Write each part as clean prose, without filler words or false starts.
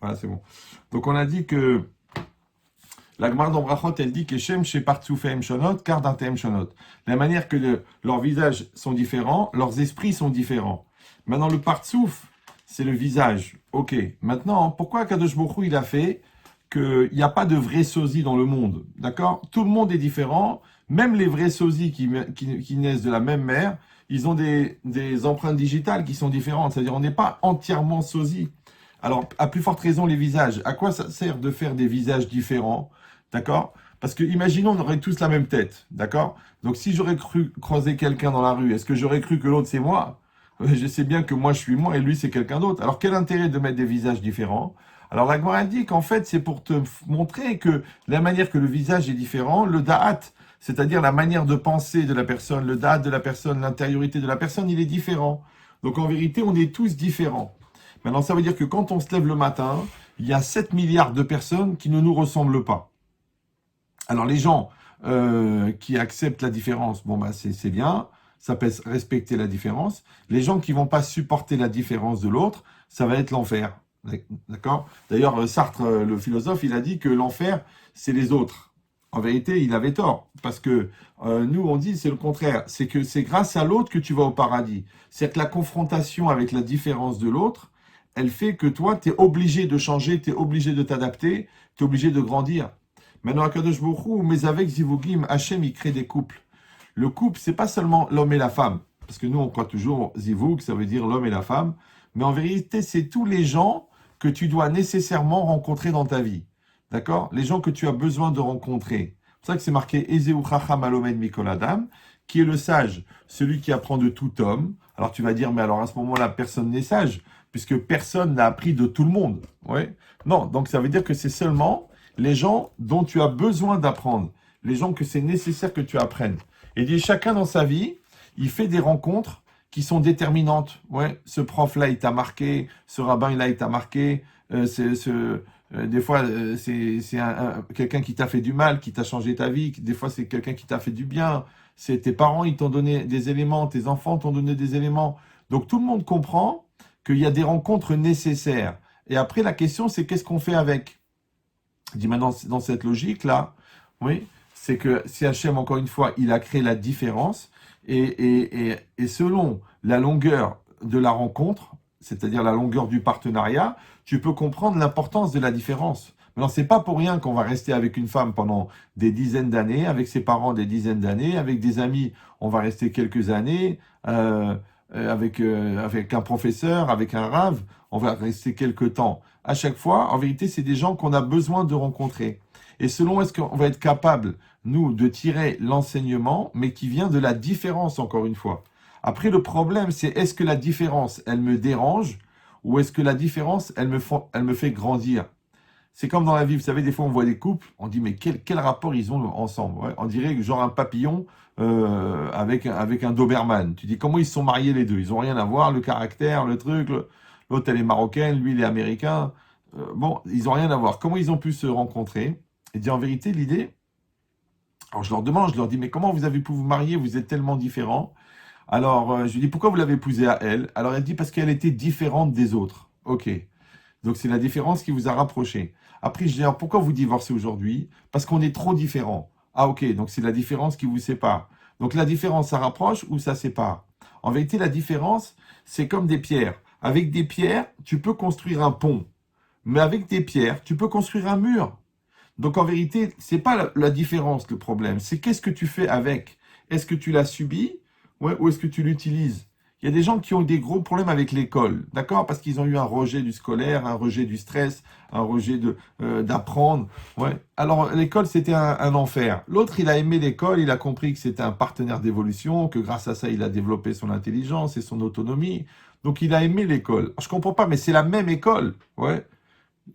Voilà, c'est bon. Donc, on a dit que la Gemara dans Brachot, elle dit que Shem chez Partsoufeim Shonot, Kardatem Shonot. La manière que leurs visages sont différents, leurs esprits sont différents. Maintenant, le Partsouf, c'est le visage. Ok. Maintenant, pourquoi Kadosh Baruch Hu, il a fait qu'il n'y a pas de vrais sosies dans le monde? D'accord? Tout le monde est différent. Même les vrais sosies qui naissent de la même mère, ils ont des empreintes digitales qui sont différentes. C'est-à-dire, on n'est pas entièrement sosie. Alors, à plus forte raison, les visages. À quoi ça sert de faire des visages différents? D'accord? Parce que, imaginons, on aurait tous la même tête. D'accord? Donc, si j'aurais cru croiser quelqu'un dans la rue, est-ce que j'aurais cru que l'autre, c'est moi? Je sais bien que moi, je suis moi et lui, c'est quelqu'un d'autre. Alors, quel intérêt de mettre des visages différents? Alors, la Gemara dit qu'en fait, c'est pour te montrer que la manière que le visage est différent, le da'at, c'est-à-dire la manière de penser de la personne, le da'at de la personne, l'intériorité de la personne, il est différent. Donc, en vérité, on est tous différents. Maintenant, ça veut dire que quand on se lève le matin, il y a 7 milliards de personnes qui ne nous ressemblent pas. Alors, les gens qui acceptent la différence, bon, bah, c'est bien, ça peut respecter la différence. Les gens qui vont pas supporter la différence de l'autre, ça va être l'enfer. D'accord? D'ailleurs, Sartre, le philosophe, il a dit que l'enfer, c'est les autres. En vérité, il avait tort, parce que nous, on dit c'est le contraire. C'est que c'est grâce à l'autre que tu vas au paradis. C'est que la confrontation avec la différence de l'autre, elle fait que toi, tu es obligé de changer, tu es obligé de t'adapter, tu es obligé de grandir. Maintenant, à Kadosh Baruch Hu, mais avec Zivugim, Hachem, il crée des couples. Le couple, c'est pas seulement l'homme et la femme, parce que nous, on croit toujours Zivug, ça veut dire l'homme et la femme, mais en vérité, c'est tous les gens que tu dois nécessairement rencontrer dans ta vie. D'accord? Les gens que tu as besoin de rencontrer. C'est pour ça que c'est marqué Ezeu Chacham Alomed Mikol Adam, qui est le sage, celui qui apprend de tout homme. Alors tu vas dire, mais alors à ce moment-là, personne n'est sage, puisque personne n'a appris de tout le monde. Ouais? Non, donc ça veut dire que c'est seulement les gens dont tu as besoin d'apprendre, les gens que c'est nécessaire que tu apprennes. Et dit, chacun dans sa vie, il fait des rencontres qui sont déterminantes. Ouais, ce prof-là, il t'a marqué, ce rabbin-là, il t'a marqué, des fois, c'est quelqu'un qui t'a fait du mal, qui t'a changé ta vie, des fois, c'est quelqu'un qui t'a fait du bien, c'est tes parents, ils t'ont donné des éléments, tes enfants t'ont donné des éléments. Donc, tout le monde comprend qu'il y a des rencontres nécessaires. Et après, la question, c'est qu'est-ce qu'on fait avec? Je dis maintenant, dans cette logique-là, oui, c'est que si Hachem, encore une fois, il a créé la différence, et selon la longueur de la rencontre, c'est-à-dire la longueur du partenariat, tu peux comprendre l'importance de la différence. Maintenant, c'est pas pour rien qu'on va rester avec une femme pendant des dizaines d'années, avec ses parents des dizaines d'années, avec des amis, on va rester quelques années, avec un professeur, avec un rave, on va rester quelques temps. À chaque fois, en vérité, c'est des gens qu'on a besoin de rencontrer. Et selon est-ce qu'on va être capable, nous, de tirer l'enseignement, mais qui vient de la différence, encore une fois. Après, le problème, c'est est-ce que la différence, elle me dérange, ou est-ce que la différence, elle me fait grandir? C'est comme dans la vie, vous savez, des fois on voit des couples, on dit mais quel rapport ils ont ensemble? Ouais, on dirait genre un papillon avec un Doberman. Tu dis comment ils se sont mariés les deux? Ils ont rien à voir, le caractère, le truc. L'autre elle est marocaine, lui il est américain. Bon, ils ont rien à voir. Comment ils ont pu se rencontrer? Et dire en vérité l'idée. Alors je leur demande, je leur dis mais comment vous avez pu vous marier? Vous êtes tellement différents. Alors je lui dis pourquoi vous l'avez épousée à elle? Alors elle dit parce qu'elle était différente des autres. Ok. Donc c'est la différence qui vous a rapproché. Après, je dis, alors pourquoi vous divorcez aujourd'hui? Parce qu'on est trop différents. Ah ok, donc c'est la différence qui vous sépare. Donc la différence, ça rapproche ou ça sépare? En vérité, la différence, c'est comme des pierres. Avec des pierres, tu peux construire un pont. Mais avec des pierres, tu peux construire un mur. Donc en vérité, c'est pas la différence le problème, c'est qu'est-ce que tu fais avec? Est-ce que tu l'as subi, ouais, ou est-ce que tu l'utilises? Il y a des gens qui ont des gros problèmes avec l'école, d'accord? Parce qu'ils ont eu un rejet du scolaire, un rejet du stress, un rejet d'apprendre. Ouais. Alors l'école, c'était un enfer. L'autre, il a aimé l'école, il a compris que c'était un partenaire d'évolution, que grâce à ça, il a développé son intelligence et son autonomie. Donc il a aimé l'école. Je comprends pas, mais c'est la même école. Ouais.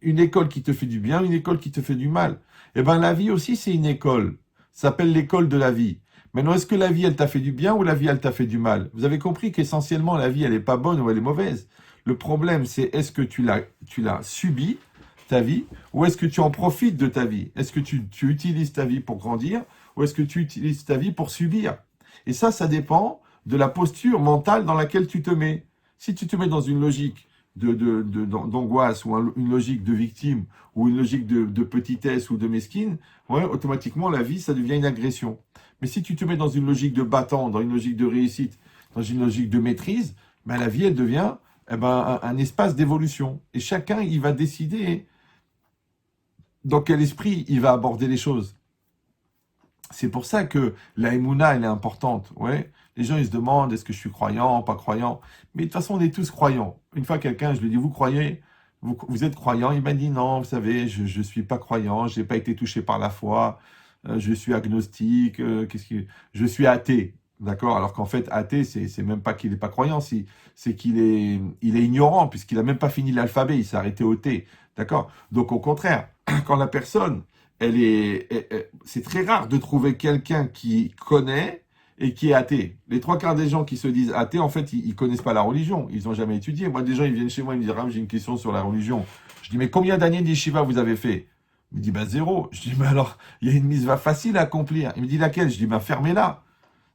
Une école qui te fait du bien, une école qui te fait du mal. Eh bien, la vie aussi, c'est une école. Ça s'appelle l'école de la vie. Maintenant, est-ce que la vie, elle t'a fait du bien ou la vie, elle t'a fait du mal? Vous avez compris qu'essentiellement, la vie, elle n'est pas bonne ou elle est mauvaise. Le problème, c'est est-ce que tu l'as subi, ta vie, ou est-ce que tu en profites de ta vie? Est-ce que tu utilises ta vie pour grandir ou est-ce que tu utilises ta vie pour subir? Et ça dépend de la posture mentale dans laquelle tu te mets. Si tu te mets dans une logique d'angoisse ou une logique de victime ou une logique de petitesse ou de mesquine, ouais, automatiquement, la vie, ça devient une agression. Mais si tu te mets dans une logique de battant, dans une logique de réussite, dans une logique de maîtrise, ben, la vie, elle devient un espace d'évolution. Et chacun, il va décider dans quel esprit il va aborder les choses. C'est pour ça que la Emouna, elle est importante. Ouais. Les gens, ils se demandent, est-ce que je suis croyant, pas croyant? Mais de toute façon, on est tous croyants. Une fois, quelqu'un, je lui dis, vous croyez? Vous êtes croyant? Il m'a dit, non, vous savez, je ne suis pas croyant, je n'ai pas été touché par la foi, je suis agnostique, je suis athée. D'accord? Alors qu'en fait, athée, c'est même pas qu'il n'est pas croyant, c'est il est ignorant, puisqu'il n'a même pas fini l'alphabet, il s'est arrêté au T. D'accord? Donc, au contraire, quand la personne, c'est très rare de trouver quelqu'un qui connaît et qui est athée. Les trois quarts des gens qui se disent athées, en fait, ils connaissent pas la religion. Ils n'ont jamais étudié. Moi, des gens, ils viennent chez moi, ils me disent, Ram, j'ai une question sur la religion. Je dis, mais combien d'années d'Yeshiva vous avez fait? Il me dit, bah, 0. Je dis, mais alors, il y a une mitzvah facile à accomplir. Il me dit, laquelle? Je dis, bah, fermez-la.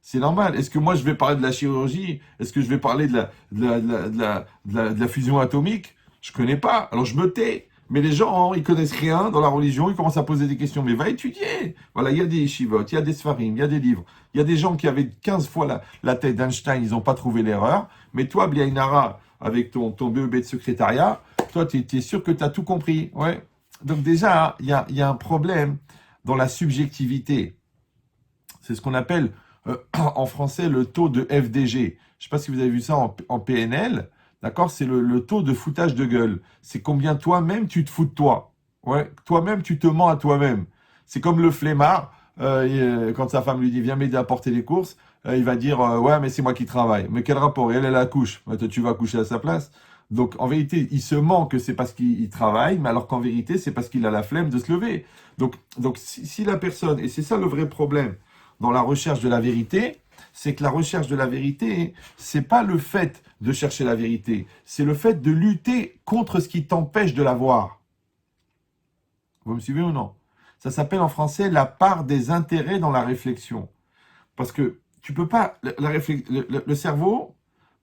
C'est normal. Est-ce que moi, je vais parler de la chirurgie? Est-ce que je vais parler de la fusion atomique? Je connais pas. Alors, je me tais. Mais les gens, ils connaissent rien dans la religion, ils commencent à poser des questions. Mais va étudier. Voilà, il y a des yeshivot, il y a des sfarim, il y a des livres. Il y a des gens qui avaient 15 fois la tête d'Einstein, ils n'ont pas trouvé l'erreur. Mais toi, Bliainara, avec ton BEB de secrétariat, toi, tu es sûr que tu as tout compris. Ouais. Donc déjà, il y a un problème dans la subjectivité. C'est ce qu'on appelle en français le taux de FDG. Je ne sais pas si vous avez vu ça en PNL. D'accord? C'est le taux de foutage de gueule. C'est combien toi-même tu te fous de toi. Ouais, toi-même tu te mens à toi-même. C'est comme le flemmard, quand sa femme lui dit viens m'aider à porter les courses, il va dire ouais mais c'est moi qui travaille. Mais quel rapport? Et elle accouche. Toi, tu vas coucher à sa place. Donc en vérité, il se ment que c'est parce qu'il travaille, mais alors qu'en vérité, c'est parce qu'il a la flemme de se lever. Donc si la personne, et c'est ça le vrai problème dans la recherche de la vérité, c'est que la recherche de la vérité, c'est pas le fait de chercher la vérité, c'est le fait de lutter contre ce qui t'empêche de la voir. Vous me suivez ou non? Ça s'appelle en français la part des intérêts dans la réflexion. Parce que tu peux pas, le cerveau,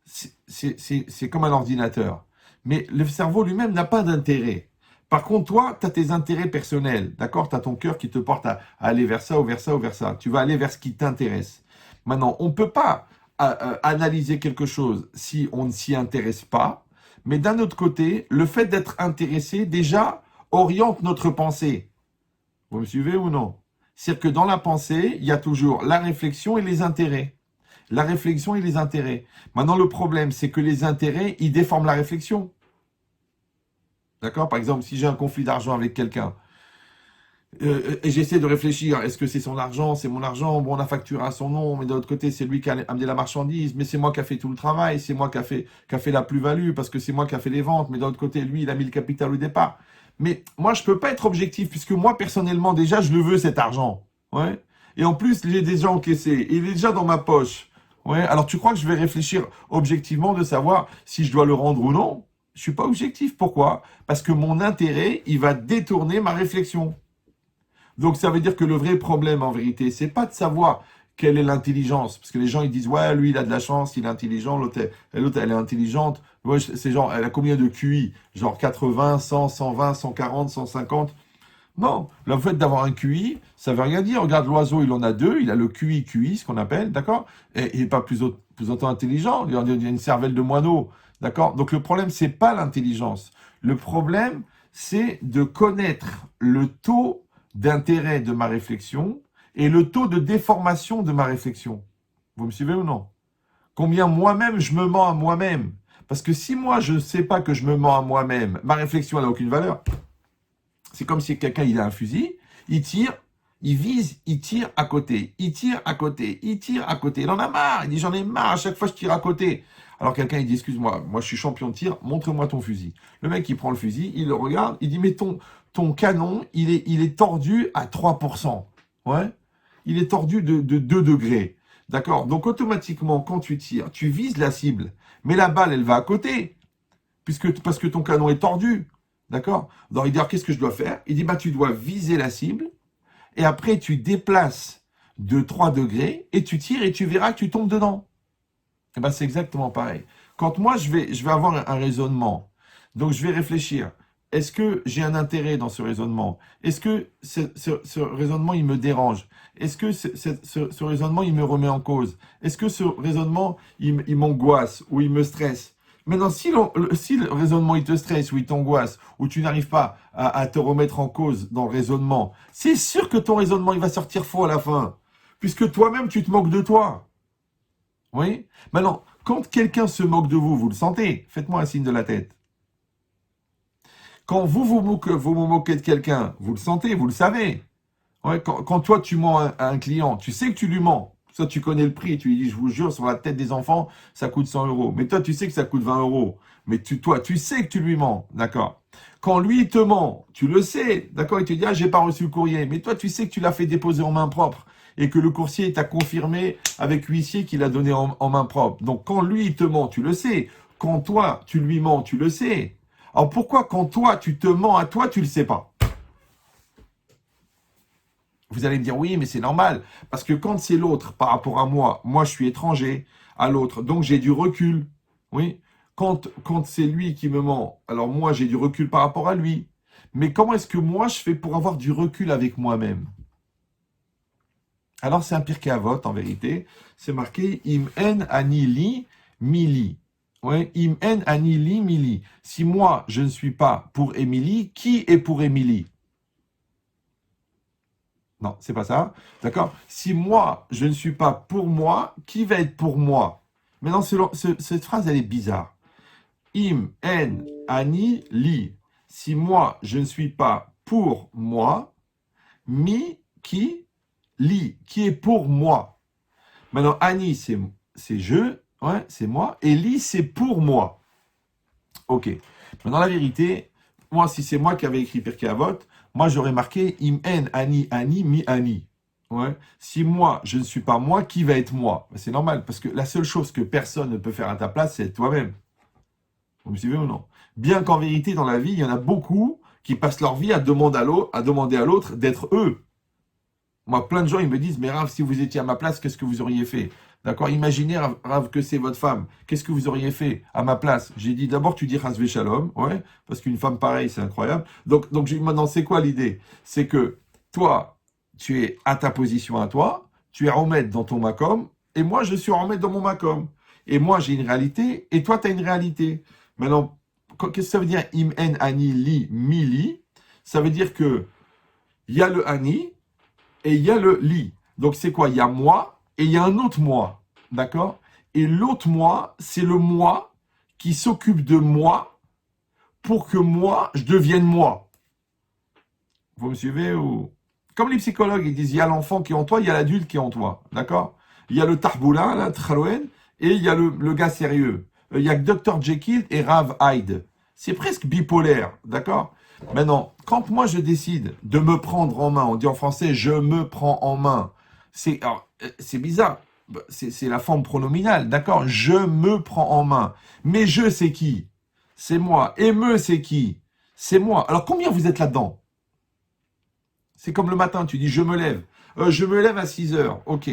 c'est comme un ordinateur. Mais le cerveau lui-même n'a pas d'intérêt. Par contre, toi, tu as tes intérêts personnels, d'accord? Tu as ton cœur qui te porte à aller vers ça ou vers ça ou vers ça. Tu vas aller vers ce qui t'intéresse. Maintenant, on ne peut pas analyser quelque chose si on ne s'y intéresse pas. Mais d'un autre côté, le fait d'être intéressé, déjà, oriente notre pensée. Vous me suivez ou non? C'est-à-dire que dans la pensée, il y a toujours la réflexion et les intérêts. La réflexion et les intérêts. Maintenant, le problème, c'est que les intérêts, ils déforment la réflexion. D'accord? Par exemple, si j'ai un conflit d'argent avec quelqu'un, et j'essaie de réfléchir, est-ce que c'est son argent, c'est mon argent, bon, on a facturé à son nom, mais de l'autre côté, c'est lui qui a amené la marchandise, mais c'est moi qui a fait tout le travail, c'est moi qui a fait la plus-value, parce que c'est moi qui a fait les ventes, mais de l'autre côté, lui, il a mis le capital au départ. Mais moi, je peux pas être objectif, puisque moi, personnellement, déjà, je le veux, cet argent. Ouais. Et en plus, j'ai déjà encaissé, il est déjà dans ma poche. Ouais. Alors, tu crois que je vais réfléchir objectivement de savoir si je dois le rendre ou non? Je suis pas objectif. Pourquoi? Parce que mon intérêt, il va détourner ma réflexion. Donc ça veut dire que le vrai problème en vérité, c'est pas de savoir quelle est l'intelligence, parce que les gens ils disent ouais lui il a de la chance, il est intelligent, l'autre elle est intelligente. Ouais, c'est genre elle a combien de QI? Genre 80, 100, 120, 140, 150. Non, le fait d'avoir un QI, ça veut rien dire. Regarde l'oiseau, il en a deux, il a le QI, ce qu'on appelle, d'accord? Et il n'est pas plus autant intelligent, il y a une cervelle de moineau, d'accord? Donc le problème c'est pas l'intelligence. Le problème c'est de connaître le taux d'intérêt de ma réflexion et le taux de déformation de ma réflexion. Vous me suivez ou non? Combien moi-même je me mens à moi-même. Parce que si moi je ne sais pas que je me mens à moi-même, ma réflexion n'a aucune valeur. C'est comme si quelqu'un il a un fusil, il tire, il vise, il tire à côté, il tire à côté, il tire à côté. Il en a marre, il dit j'en ai marre, à chaque fois je tire à côté. Alors quelqu'un il dit excuse-moi, moi je suis champion de tir, montre-moi ton fusil. Le mec il prend le fusil, il le regarde, il dit mais ton canon il est tordu à 3%. Ouais. Il est tordu de 2 degrés. D'accord? Donc automatiquement quand tu tires, tu vises la cible, mais la balle elle va à côté, parce que ton canon est tordu. D'accord? Donc il dit alors qu'est-ce que je dois faire? Il dit bah tu dois viser la cible, et après tu déplaces de 3 degrés, et tu tires, et tu verras que tu tombes dedans. Et ben c'est exactement pareil. Quand moi je vais avoir un raisonnement Donc, je vais réfléchir. Est-ce que j'ai un intérêt dans ce raisonnement? Est-ce que ce raisonnement, il me dérange? Est-ce que ce raisonnement, il me remet en cause? Est-ce que ce raisonnement, il m'angoisse ou il me stresse? Maintenant, si le raisonnement, il te stresse ou il t'angoisse, ou tu n'arrives pas à te remettre en cause dans le raisonnement, c'est sûr que ton raisonnement, il va sortir faux à la fin, puisque toi-même, tu te moques de toi. Oui? Maintenant, quand quelqu'un se moque de vous, vous le sentez? Faites-moi un signe de la tête. Quand vous vous moquez de quelqu'un, vous le sentez, vous le savez. Ouais, quand toi, tu mens à un client, tu sais que tu lui mens. Ça, tu connais le prix. Tu lui dis, je vous jure, sur la tête des enfants, ça coûte 100 euros. Mais toi, tu sais que ça coûte 20 euros. Mais toi, tu sais que tu lui mens. D'accord? Quand lui, il te ment, tu le sais. D'accord? Il te dit, ah, j'ai pas reçu le courrier. Mais toi, tu sais que tu l'as fait déposer en main propre. Et que le coursier t'a confirmé avec huissier qu'il a donné en main propre. Donc, quand lui, il te ment, tu le sais. Quand toi, tu lui mens, tu le sais. Alors, pourquoi quand toi, tu te mens à toi, tu le sais pas? Vous allez me dire, oui, mais c'est normal. Parce que quand c'est l'autre par rapport à moi je suis étranger à l'autre, donc j'ai du recul. Oui. Quand c'est lui qui me ment, alors moi j'ai du recul par rapport à lui. Mais comment est-ce que moi je fais pour avoir du recul avec moi-même? Alors c'est un Pirkei Avot en vérité. C'est marqué Im en ani li mili. Ouais, Im en ani li mili. Si moi je ne suis pas pour Émilie, qui est pour Émilie? Non, c'est pas ça. D'accord? Si moi, je ne suis pas pour moi, qui va être pour moi? Maintenant, cette phrase, elle est bizarre. Im, en, ani, li. Si moi, je ne suis pas pour moi, mi, qui, li, qui est pour moi. Maintenant, ani, c'est je, ouais, c'est moi, et li, c'est pour moi. Ok. Maintenant, la vérité, moi, si c'est moi qui avais écrit Pirkei Avot, moi, j'aurais marqué Im en ani ani mi ani. Ouais. Si moi, je ne suis pas moi, qui va être moi? C'est normal, parce que la seule chose que personne ne peut faire à ta place, c'est toi-même. Vous me suivez ou non? Bien qu'en vérité, dans la vie, il y en a beaucoup qui passent leur vie à demander à l'autre d'être eux. Moi, plein de gens, ils me disent, mais Rav, si vous étiez à ma place, qu'est-ce que vous auriez fait? D'accord? Imaginez, Rav, que c'est votre femme. Qu'est-ce que vous auriez fait à ma place? J'ai dit, d'abord, tu dis Hasvé Shalom, ouais, parce qu'une femme pareille, c'est incroyable. Donc j'ai dit, maintenant, c'est quoi l'idée? C'est que toi, tu es à ta position à toi, tu es remettre dans ton makom, et moi, je suis remettre dans mon makom. Et moi, j'ai une réalité, et toi, tu as une réalité. Maintenant, qu'est-ce que ça veut dire, im en ani li mi li? Ça veut dire que il y a le ani, et il y a le li. Donc c'est quoi? Il y a moi et il y a un autre moi. D'accord? Et l'autre moi, c'est le moi qui s'occupe de moi pour que moi, je devienne moi. Vous me suivez ou... Comme les psychologues, ils disent, il y a l'enfant qui est en toi, il y a l'adulte qui est en toi. D'accord? Il y a le tarboulin, là, Tralouen, et il y a le gars sérieux. Il y a Dr. Jekyll et Rav Hyde. C'est presque bipolaire. D'accord? Maintenant, quand moi je décide de me prendre en main, on dit en français je me prends en main, c'est bizarre, c'est la forme pronominale, d'accord? Je me prends en main. Mais je, c'est qui? C'est moi. Et me, c'est qui? C'est moi. Alors combien vous êtes là-dedans? C'est comme le matin, tu dis je me lève. Je me lève à 6 heures. Ok.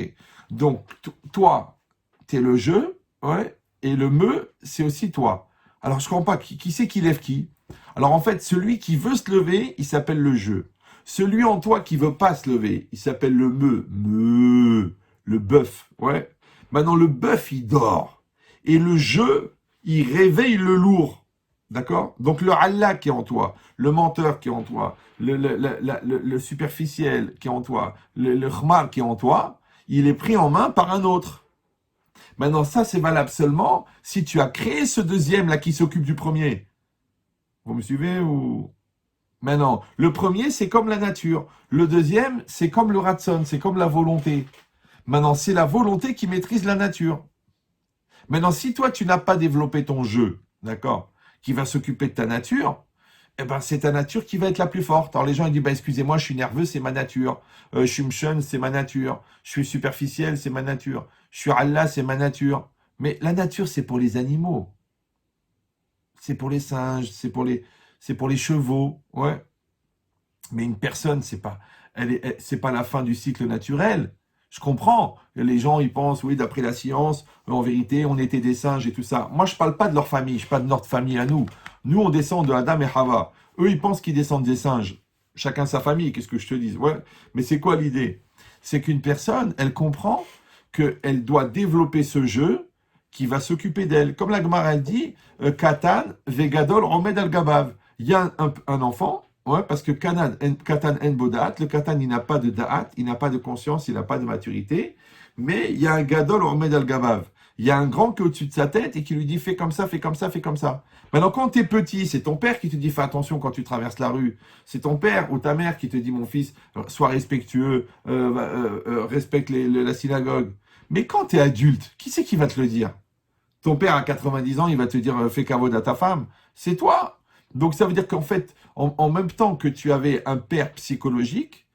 Donc, toi, t'es le je, ouais, et le me, c'est aussi toi. Alors, je comprends pas. Qui c'est qui lève qui? Alors, en fait, celui qui veut se lever, il s'appelle le je. Celui en toi qui veut pas se lever, il s'appelle le me. Me. Le bœuf, ouais. Maintenant, le bœuf, il dort. Et le je, il réveille le lourd. D'accord? Donc, le Allah qui est en toi, le menteur qui est en toi, le superficiel qui est en toi, le khmar qui est en toi, il est pris en main par un autre. Maintenant, ça, c'est valable seulement si tu as créé ce deuxième-là qui s'occupe du premier. Vous me suivez ou... Maintenant, le premier, c'est comme la nature. Le deuxième, c'est comme le ratson, c'est comme la volonté. Maintenant, c'est la volonté qui maîtrise la nature. Maintenant, si toi, tu n'as pas développé ton jeu, d'accord, qui va s'occuper de ta nature, eh ben, c'est ta nature qui va être la plus forte. Alors les gens ils disent, bah, excusez-moi, je suis nerveux, c'est ma nature. Je suis mchon, c'est ma nature. Je suis superficiel, c'est ma nature. Je suis Allah, c'est ma nature. Mais la nature, c'est pour les animaux. C'est pour les singes, c'est pour les chevaux. Ouais. Mais une personne, c'est pas la fin du cycle naturel. Je comprends. Les gens, ils pensent, oui, d'après la science, en vérité, on était des singes et tout ça. Moi, je parle pas de leur famille, je parle de notre famille à nous. Nous, on descend de Adam et Hava. Eux, ils pensent qu'ils descendent des singes. Chacun sa famille, qu'est-ce que je te dis? Ouais. Mais c'est quoi l'idée? C'est qu'une personne, elle comprend qu'elle doit développer ce jeu qui va s'occuper d'elle. Comme la Gemara elle dit, Katan, Vegadol, Omed al-Gabav. Il y a un enfant, ouais, parce que Katan en bodat, le Katan, il n'a pas de da'at, il n'a pas de conscience, il n'a pas de maturité, mais il y a un Gadol, Omed al-Gabav. Il y a un grand qui est au-dessus de sa tête et qui lui dit fais comme ça, fais comme ça, fais comme ça. Maintenant, quand tu es petit, c'est ton père qui te dit fais attention quand tu traverses la rue. C'est ton père ou ta mère qui te dit mon fils, sois respectueux, respecte la synagogue. Mais quand tu es adulte, qui c'est qui va te le dire? Ton père à 90 ans, il va te dire fais kavod à ta femme. C'est toi. Donc ça veut dire qu'en fait, en même temps que tu avais un père psychologique,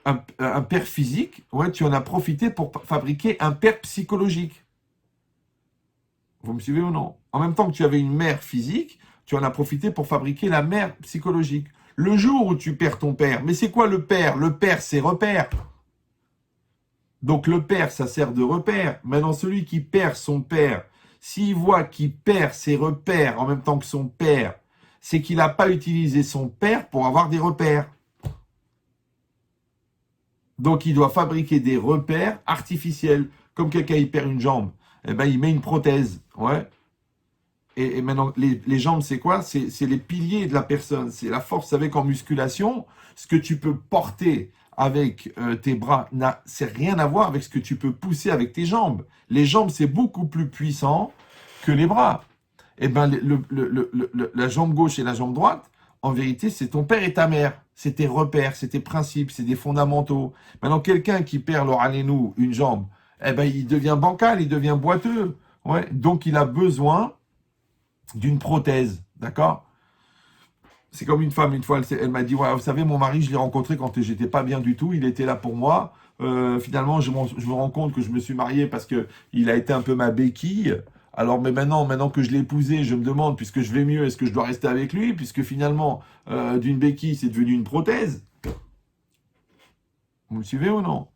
un père physique, ouais, tu en as profité pour fabriquer un père psychologique. Vous me suivez ou non? En même temps que tu avais une mère physique, tu en as profité pour fabriquer la mère psychologique. Le jour où tu perds ton père, mais c'est quoi le père? Le père, c'est repère. Donc le père, ça sert de repère. Maintenant, celui qui perd son père, s'il voit qu'il perd ses repères en même temps que son père, c'est qu'il n'a pas utilisé son père pour avoir des repères. Donc il doit fabriquer des repères artificiels. Comme quelqu'un il perd une jambe, eh ben il met une prothèse. Ouais. Et maintenant, les jambes, c'est quoi? C'est les piliers de la personne. C'est la force. Vous savez qu'en musculation, ce que tu peux porter avec tes bras, c'est rien à voir avec ce que tu peux pousser avec tes jambes. Les jambes, c'est beaucoup plus puissant que les bras. Eh ben, la jambe gauche et la jambe droite, en vérité, c'est ton père et ta mère. C'est tes repères, c'est tes principes, c'est des fondamentaux. Maintenant, quelqu'un qui perd l'oralénou, une jambe, eh ben, il devient bancal, il devient boiteux. Ouais. Donc, il a besoin d'une prothèse, d'accord? C'est comme une femme, une fois, elle m'a dit, ouais, vous savez, mon mari, je l'ai rencontré quand j'étais pas bien du tout, il était là pour moi. Finalement, je me rends compte que je me suis marié parce que il a été un peu ma béquille. Alors, mais maintenant que je l'ai épousé, je me demande, puisque je vais mieux, est-ce que je dois rester avec lui? Puisque finalement, d'une béquille, c'est devenu une prothèse. Vous me suivez ou non?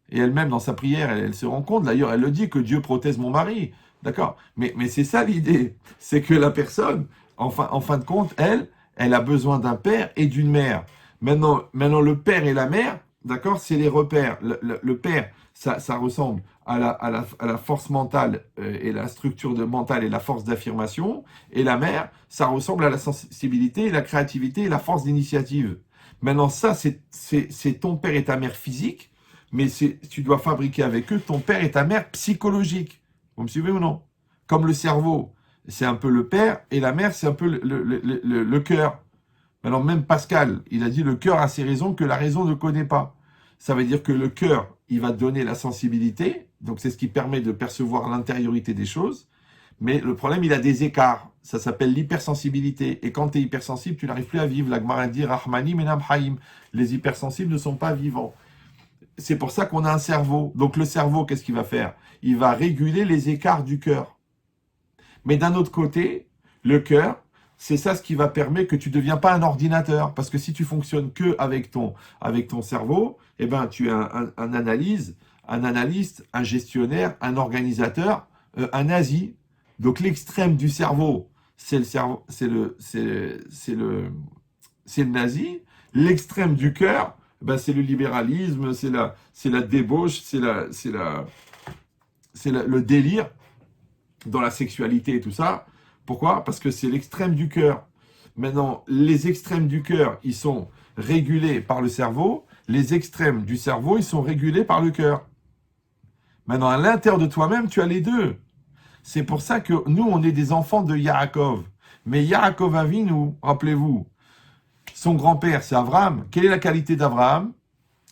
Et elle-même, dans sa prière, elle se rend compte, d'ailleurs, elle le dit, que Dieu protège mon mari. D'accord? Mais c'est ça l'idée. C'est que la personne, en fin de compte, elle a besoin d'un père et d'une mère. Maintenant, le père et la mère, d'accord, c'est les repères. Le père, ça ressemble à la force mentale et la structure mentale et la force d'affirmation. Et la mère, ça ressemble à la sensibilité, la créativité et la force d'initiative. Maintenant, ça, c'est ton père et ta mère physique, mais tu dois fabriquer avec eux ton père et ta mère psychologique. Vous me suivez ou non? Comme le cerveau, c'est un peu le père, et la mère, c'est un peu le cœur. Alors même Pascal, il a dit le cœur a ses raisons que la raison ne connaît pas. Ça veut dire que le cœur, il va donner la sensibilité, donc c'est ce qui permet de percevoir l'intériorité des choses, mais le problème, il a des écarts. Ça s'appelle l'hypersensibilité. Et quand tu es hypersensible, tu n'arrives plus à vivre. La Gemara dit Rahmani menam haïm. Les hypersensibles ne sont pas vivants. C'est pour ça qu'on a un cerveau. Donc le cerveau, qu'est-ce qu'il va faire? Il va réguler les écarts du cœur. Mais d'un autre côté, le cœur, c'est ça ce qui va permettre que tu ne deviens pas un ordinateur. Parce que si tu fonctionnes que avec ton cerveau, eh ben, tu es un analyste, un gestionnaire, un organisateur, un nazi. Donc l'extrême du cerveau, c'est le cerveau, c'est le nazi. L'extrême du cœur, ben, c'est le libéralisme, c'est la débauche, c'est le délire dans la sexualité et tout ça. Pourquoi? Parce que c'est l'extrême du cœur. Maintenant, les extrêmes du cœur, ils sont régulés par le cerveau. Les extrêmes du cerveau, ils sont régulés par le cœur. Maintenant, à l'intérieur de toi-même, tu as les deux. C'est pour ça que nous, on est des enfants de Yaakov. Mais Yaakov Avinu, rappelez-vous, son grand-père, c'est Abraham. Quelle est la qualité d'Abraham?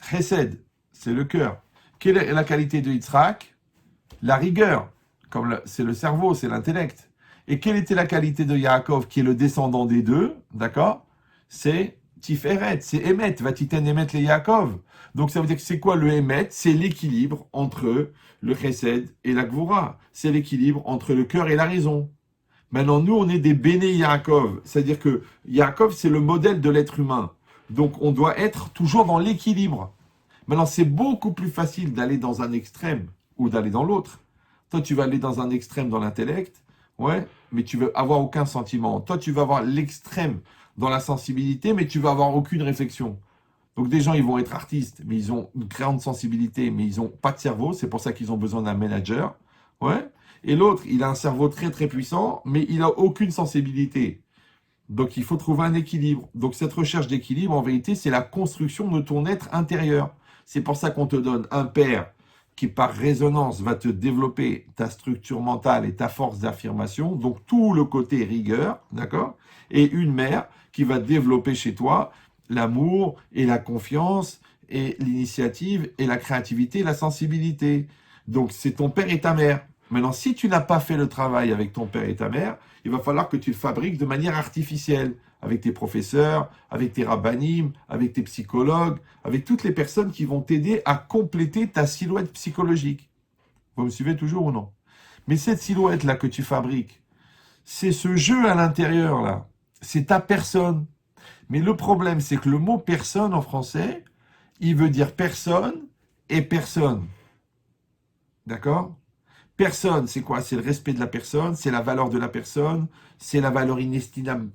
Chesed, c'est le cœur. Quelle est la qualité de Yitzhak? La rigueur. C'est le cerveau, c'est l'intellect. Et quelle était la qualité de Yaakov, qui est le descendant des deux? D'accord? C'est Tiferet, c'est Emet. Va-t-il Emet les Yaakov? Donc ça veut dire que c'est quoi le Emet? C'est l'équilibre entre le Chesed et la Gvura. C'est l'équilibre entre le cœur et la raison. Maintenant, nous, on est des Béné Yaakov. C'est-à-dire que Yaakov, c'est le modèle de l'être humain. Donc, on doit être toujours dans l'équilibre. Maintenant, c'est beaucoup plus facile d'aller dans un extrême ou d'aller dans l'autre. Toi, tu vas aller dans un extrême dans l'intellect. Ouais, mais tu veux avoir aucun sentiment. Toi, tu vas avoir l'extrême dans la sensibilité, mais tu vas avoir aucune réflexion. Donc des gens, ils vont être artistes, mais ils ont une grande sensibilité, mais ils n'ont pas de cerveau. C'est pour ça qu'ils ont besoin d'un manager. Ouais. Et l'autre, il a un cerveau très très puissant, mais il n'a aucune sensibilité. Donc il faut trouver un équilibre. Donc cette recherche d'équilibre, en vérité, c'est la construction de ton être intérieur. C'est pour ça qu'on te donne un père qui, par résonance, va te développer ta structure mentale et ta force d'affirmation, donc tout le côté rigueur, d'accord? Et une mère qui va développer chez toi l'amour et la confiance et l'initiative et la créativité et la sensibilité. Donc c'est ton père et ta mère. Maintenant, si tu n'as pas fait le travail avec ton père et ta mère, il va falloir que tu le fabriques de manière artificielle, avec tes professeurs, avec tes rabbinim, avec tes psychologues, avec toutes les personnes qui vont t'aider à compléter ta silhouette psychologique. Vous me suivez toujours ou non? Mais cette silhouette-là que tu fabriques, c'est ce jeu à l'intérieur, là. C'est ta personne. Mais le problème, c'est que le mot personne en français, il veut dire personne et personne. D'accord? Personne, c'est quoi? C'est le respect de la personne, c'est la valeur de la personne, c'est la valeur inestimable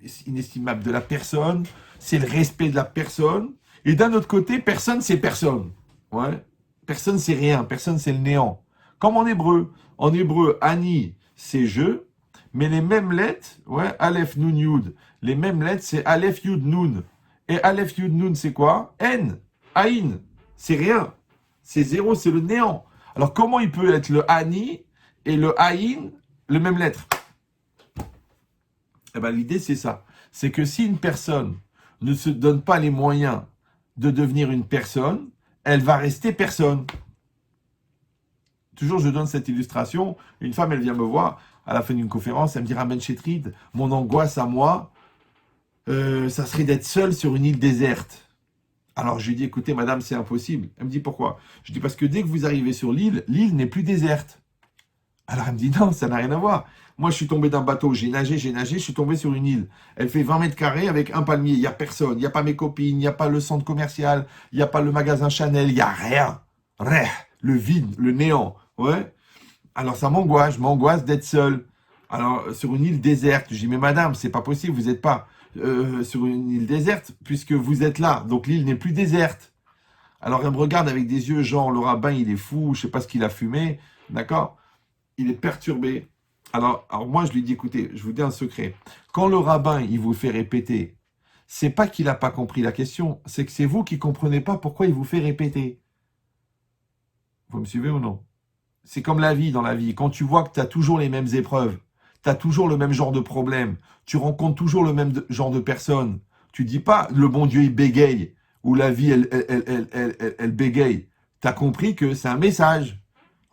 de la personne, c'est le respect de la personne. Et d'un autre côté, personne, c'est personne. Ouais. Personne, c'est rien. Personne, c'est le néant. Comme en hébreu. En hébreu, Ani, c'est je, mais les mêmes lettres, ouais, Aleph, Nun, Yud, les mêmes lettres, c'est Aleph, Yud, Nun. Et Aleph, Yud, Nun, c'est quoi? N, Aïn, c'est rien. C'est zéro, c'est le néant. Alors, comment il peut être le Ani et le Aïn, le même lettre? Eh ben, l'idée, c'est ça. C'est que si une personne ne se donne pas les moyens de devenir une personne, elle va rester personne. Toujours, je donne cette illustration. Une femme, elle vient me voir à la fin d'une conférence, elle me dit, Ramen Chetrid, mon angoisse à moi, ça serait d'être seule sur une île déserte. Alors, je lui dis, écoutez, madame, c'est impossible. Elle me dit, pourquoi? Je dis, parce que dès que vous arrivez sur l'île, l'île n'est plus déserte. Alors, elle me dit, non, ça n'a rien à voir. Moi, je suis tombé d'un bateau, j'ai nagé, je suis tombé sur une île. Elle fait 20 mètres carrés avec un palmier. Il n'y a personne, il n'y a pas mes copines, il n'y a pas le centre commercial, il n'y a pas le magasin Chanel, il n'y a rien. Rien. Le vide, le néant. Ouais. Alors, ça m'angoisse, je m'angoisse d'être seul. Alors, sur une île déserte, je dis, mais madame, c'est pas possible, vous n'êtes pas sur une île déserte, puisque vous êtes là. Donc, l'île n'est plus déserte. Alors, elle me regarde avec des yeux, genre, le rabbin, il est fou, je sais pas ce qu'il a fumé. D'accord? Il est perturbé. Alors moi, je lui dis, écoutez, je vous dis un secret. Quand le rabbin, il vous fait répéter, c'est pas qu'il n'a pas compris la question, c'est que c'est vous qui comprenez pas pourquoi il vous fait répéter. Vous me suivez ou non? C'est comme la vie dans la vie. Quand tu vois que tu as toujours les mêmes épreuves, tu as toujours le même genre de problème, tu rencontres toujours le même genre de personnes, tu dis pas le bon Dieu il bégaye ou la vie elle bégaye. Tu as compris que c'est un message.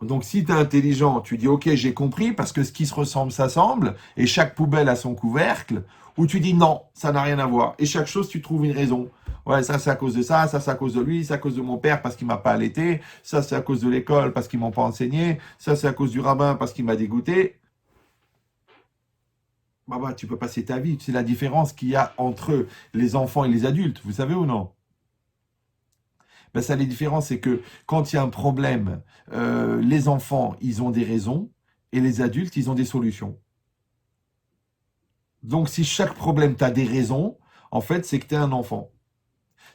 Donc si tu es intelligent, tu dis ok j'ai compris parce que ce qui se ressemble s'assemble et chaque poubelle a son couvercle, ou tu dis non, ça n'a rien à voir. Et chaque chose tu trouves une raison. Ouais, ça c'est à cause de ça, ça c'est à cause de lui, c'est à cause de mon père parce qu'il m'a pas allaité, ça c'est à cause de l'école parce qu'ils m'ont pas enseigné, ça c'est à cause du rabbin parce qu'il m'a dégoûté. Bah, tu peux passer ta vie. C'est la différence qu'il y a entre les enfants et les adultes, vous savez ou non? Ben ça, les différences, c'est que quand il y a un problème, les enfants, ils ont des raisons, et les adultes, ils ont des solutions. Donc, si chaque problème, tu as des raisons, en fait, c'est que tu es un enfant.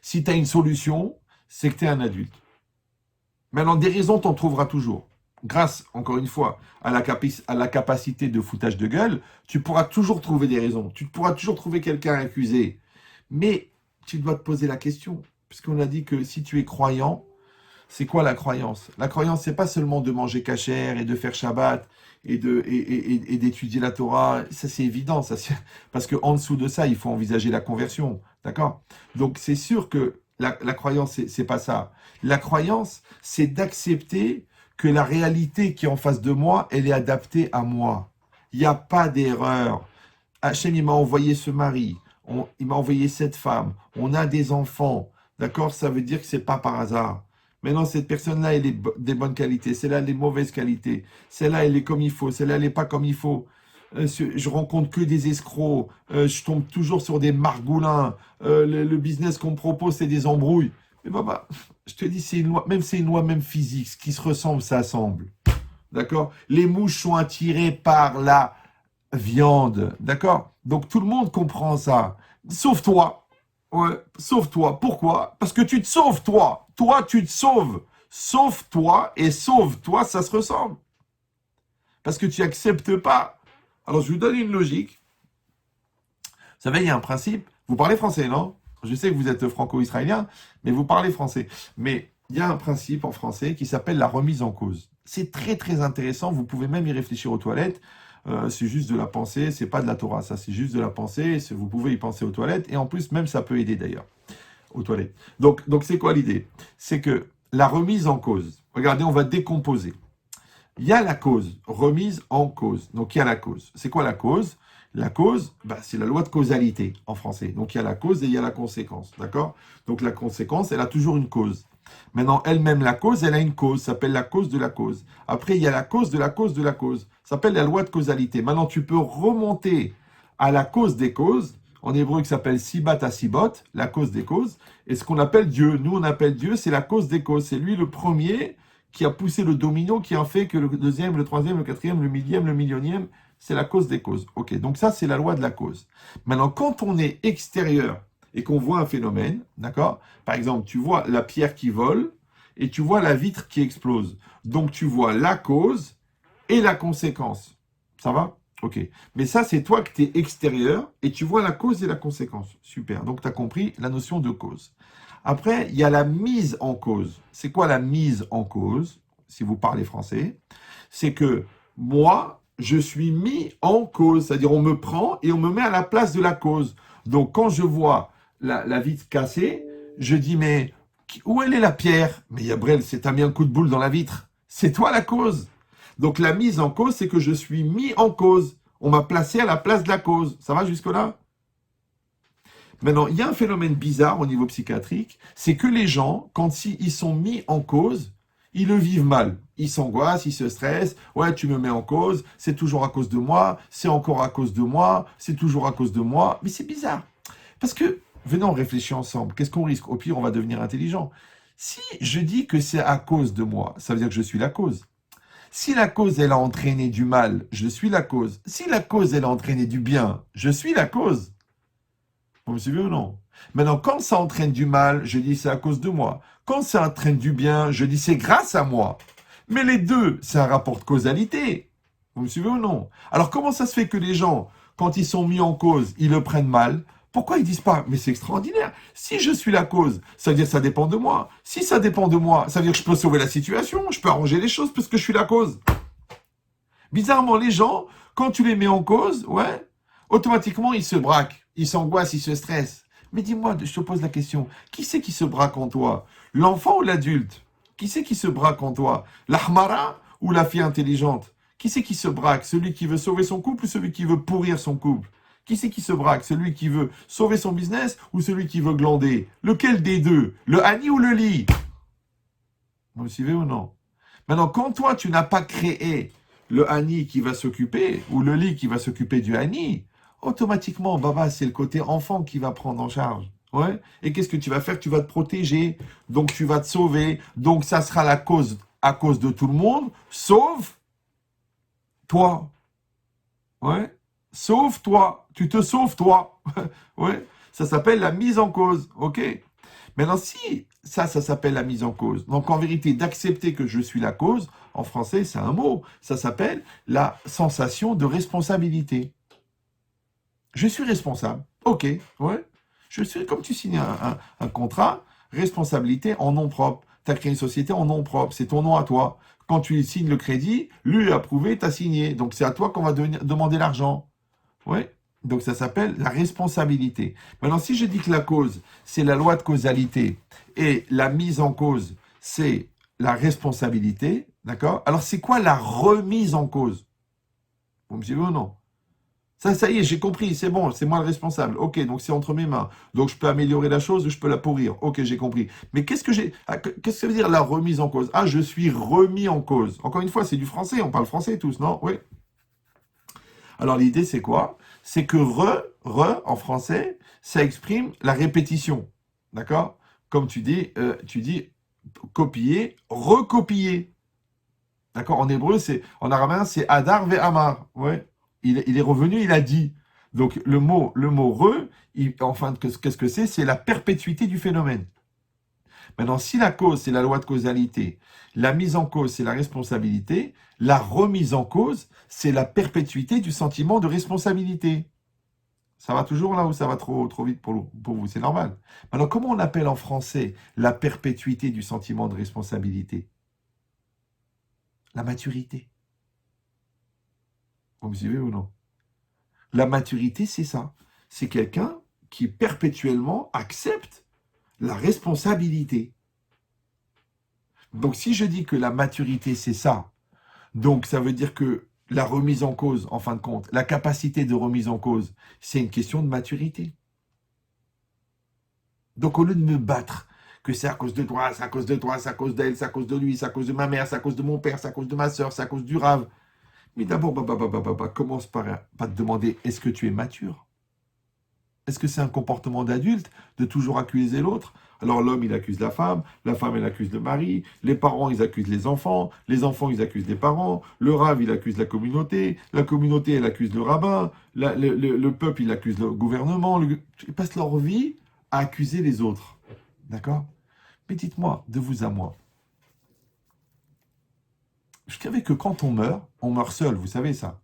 Si tu as une solution, c'est que tu es un adulte. Maintenant, des raisons, tu en trouveras toujours. Grâce, encore une fois, à la capacité de foutage de gueule, tu pourras toujours trouver des raisons. Tu pourras toujours trouver quelqu'un à accuser. Mais tu dois te poser la question. Puisqu'on a dit que si tu es croyant, c'est quoi la croyance? La croyance, c'est pas seulement de manger cachère et de faire Shabbat et d'étudier la Torah. Ça, c'est évident. Parce qu'en dessous de ça, il faut envisager la conversion. D'accord? Donc, c'est sûr que la croyance, c'est pas ça. La croyance, c'est d'accepter que la réalité qui est en face de moi, elle est adaptée à moi. Il n'y a pas d'erreur. Hachem, il m'a envoyé ce mari. Il m'a envoyé cette femme. On a des enfants. D'accord? Ça veut dire que c'est pas par hasard. Maintenant, cette personne-là, elle est des bonnes qualités. Celle-là, elle est mauvaise qualité. Celle-là, elle est comme il faut. Celle-là, elle n'est pas comme il faut. Je rencontre que des escrocs. Je tombe toujours sur des margoulins. Le business qu'on me propose, c'est des embrouilles. Mais bah, je te dis, c'est une loi même physique. Ce qui se ressemble, ça semble. D'accord? Les mouches sont attirées par la viande, d'accord? Donc tout le monde comprend ça, sauf toi. Ouais, sauf toi. Pourquoi? Parce que tu te sauves, toi. Toi, tu te sauves. Sauve-toi et sauve-toi, ça se ressemble. Parce que tu n'acceptes pas. Alors, je vous donne une logique. Vous savez, il y a un principe. Vous parlez français, non? Je sais que vous êtes franco-israélien, mais vous parlez français. Mais il y a un principe en français qui s'appelle la remise en cause. C'est très, très intéressant. Vous pouvez même y réfléchir aux toilettes. C'est juste de la pensée. C'est pas de la Torah, ça. C'est juste de la pensée. Vous pouvez y penser aux toilettes. Et en plus, même, ça peut aider d'ailleurs aux toilettes. Donc c'est quoi l'idée? C'est que la remise en cause. Regardez, on va décomposer. Il y a la cause, remise en cause. Donc il y a la cause. C'est quoi la cause? La cause, c'est la loi de causalité en français. Donc il y a la cause et il y a la conséquence. D'accord? Donc la conséquence, elle a toujours une cause. Maintenant, elle-même, la cause, elle a une cause, ça s'appelle la cause de la cause. Après, il y a la cause de la cause de la cause. Ça s'appelle la loi de causalité. Maintenant, tu peux remonter à la cause des causes, en hébreu qui s'appelle Sibat à Sibot, la cause des causes, et ce qu'on appelle Dieu. Nous, on appelle Dieu, c'est la cause des causes. C'est lui le premier qui a poussé le domino, qui a fait que le deuxième, le troisième, le quatrième, le millième, le millionième, c'est la cause des causes. Ok, donc ça, c'est la loi de la cause. Maintenant, quand on est extérieur et qu'on voit un phénomène, d'accord? Par exemple, tu vois la pierre qui vole et tu vois la vitre qui explose. Donc, tu vois la cause et la conséquence. Ça va? Ok. Mais ça, c'est toi que tu es extérieur et tu vois la cause et la conséquence. Super. Donc, tu as compris la notion de cause. Après, il y a la mise en cause. C'est quoi la mise en cause, si vous parlez français? C'est que moi, je suis mis en cause. C'est-à-dire, on me prend et on me met à la place de la cause. Donc, quand je vois la vitre cassée, je dis, mais où elle est la pierre? Mais Yabrel, c'est t'as mis un coup de boule dans la vitre. C'est toi la cause. Donc, la mise en cause, c'est que je suis mis en cause. On m'a placé à la place de la cause. Ça va jusque-là? Maintenant, il y a un phénomène bizarre au niveau psychiatrique, c'est que les gens, quand ils sont mis en cause, ils le vivent mal. Ils s'angoissent, ils se stressent. Ouais, tu me mets en cause, c'est toujours à cause de moi, c'est encore à cause de moi, c'est toujours à cause de moi. Mais c'est bizarre. Parce que, venons réfléchir ensemble. Qu'est-ce qu'on risque? Au pire, on va devenir intelligent. Si je dis que c'est à cause de moi, ça veut dire que je suis la cause. Si la cause, elle a entraîné du mal, je suis la cause. Si la cause, elle a entraîné du bien, je suis la cause. Vous me suivez ou non? Maintenant, quand ça entraîne du mal, je dis c'est à cause de moi. Quand ça entraîne du bien, je dis c'est grâce à moi. Mais les deux, c'est un rapport de causalité. Vous me suivez ou non? Alors comment ça se fait que les gens, quand ils sont mis en cause, ils le prennent mal? Pourquoi ils disent pas, mais c'est extraordinaire. Si je suis la cause, ça veut dire que ça dépend de moi. Si ça dépend de moi, ça veut dire que je peux sauver la situation, je peux arranger les choses parce que je suis la cause. Bizarrement, les gens, quand tu les mets en cause, ouais, automatiquement, ils se braquent, ils s'angoissent, ils se stressent. Mais dis-moi, je te pose la question, qui c'est qui se braque en toi? L'enfant ou l'adulte? Qui c'est qui se braque en toi? L'ahmara ou la fille intelligente? Qui c'est qui se braque? Celui qui veut sauver son couple ou celui qui veut pourrir son couple? Qui c'est qui se braque? Celui qui veut sauver son business ou celui qui veut glander? Lequel des deux? Le Hani ou le lit? Vous me suivez ou non? Maintenant, quand toi, tu n'as pas créé le Hani qui va s'occuper, ou le lit qui va s'occuper du Hani, automatiquement, Baba, c'est le côté enfant qui va prendre en charge. Ouais. Et qu'est-ce que tu vas faire? Tu vas te protéger, donc tu vas te sauver, donc ça sera la cause à cause de tout le monde, sauf toi. Ouais. Sauf toi. Tu te sauves toi. Ouais. Ça s'appelle la mise en cause. OK? Maintenant, si ça s'appelle la mise en cause. Donc, en vérité, d'accepter que je suis la cause, en français, c'est un mot. Ça s'appelle la sensation de responsabilité. Je suis responsable. OK, ouais. Je suis, comme tu signes un contrat, responsabilité en nom propre. Tu as créé une société en nom propre. C'est ton nom à toi. Quand tu signes le crédit, lui a approuvé, tu as signé. Donc, c'est à toi qu'on va demander l'argent. Oui. Donc ça s'appelle la responsabilité. Maintenant, si je dis que la cause, c'est la loi de causalité et la mise en cause, c'est la responsabilité, d'accord? Alors c'est quoi la remise en cause? Vous me suivez ou non? Ça y est, j'ai compris, c'est bon, c'est moi le responsable. Ok, donc c'est entre mes mains. Donc je peux améliorer la chose ou je peux la pourrir. Ok, j'ai compris. Mais qu'est-ce que ça veut dire la remise en cause? Ah, je suis remis en cause. Encore une fois, c'est du français, on parle français tous, non? Oui. Alors l'idée c'est quoi? C'est que en français, ça exprime la répétition. D'accord? Comme tu dis copier, recopier. D'accord? En hébreu, en araméen, c'est Adar ve Amar. Ouais. Il est revenu, il a dit. Donc le mot re, enfin, qu'est-ce que c'est? C'est la perpétuité du phénomène. Maintenant, si la cause, c'est la loi de causalité, la mise en cause, c'est la responsabilité, la remise en cause, c'est la perpétuité du sentiment de responsabilité. Ça va toujours là où ça va trop vite pour vous, c'est normal. Maintenant, comment on appelle en français la perpétuité du sentiment de responsabilité? La maturité. Vous me suivez ou non? La maturité, c'est ça. C'est quelqu'un qui perpétuellement accepte la responsabilité. Donc, si je dis que la maturité, c'est ça, donc ça veut dire que la remise en cause, en fin de compte, la capacité de remise en cause, c'est une question de maturité. Donc, au lieu de me battre, que c'est à cause de toi, c'est à cause de toi, c'est à cause d'elle, c'est à cause de lui, c'est à cause de ma mère, c'est à cause de mon père, c'est à cause de ma soeur, c'est à cause du rave. Mais d'abord, commence par te demander, est-ce que tu es mature? Est-ce que c'est un comportement d'adulte de toujours accuser l'autre? Alors l'homme, il accuse la femme, elle accuse le mari, les parents, ils accusent les enfants, ils accusent les parents, le rave, il accuse la communauté, elle accuse le rabbin, le peuple, il accuse le gouvernement, ils passent leur vie à accuser les autres. D'accord? Mais dites-moi, de vous à moi, je savais que quand on meurt seul, vous savez ça.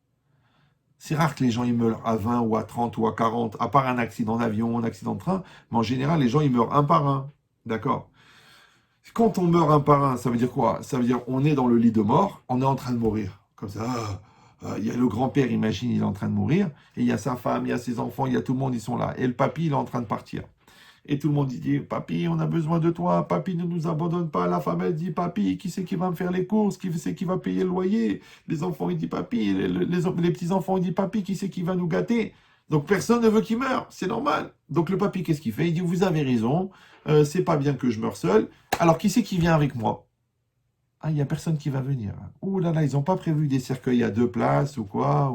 C'est rare que les gens ils meurent à 20 ou à 30 ou à 40, à part un accident d'avion, un accident de train, mais en général, les gens ils meurent un par un. D'accord? Quand on meurt un par un, ça veut dire quoi? Ça veut dire on est dans le lit de mort, on est en train de mourir. Comme ça, il y a le grand-père, imagine, il est en train de mourir, et il y a sa femme, il y a ses enfants, il y a tout le monde, ils sont là. Et le papy, il est en train de partir. Et tout le monde dit, papy, on a besoin de toi, papy, ne nous abandonne pas. La femme, elle dit, papy, qui c'est qui va me faire les courses, qui c'est qui va payer le loyer? Les enfants, ils disent, papy, les petits-enfants, ils disent, papy, qui c'est qui va nous gâter? Donc personne ne veut qu'il meure, c'est normal. Donc le papy, qu'est-ce qu'il fait? Il dit, vous avez raison, c'est pas bien que je meure seul. Alors qui c'est qui vient avec moi? Ah, il n'y a personne qui va venir. Ouh là là, ils n'ont pas prévu des cercueils à 2 places ou quoi.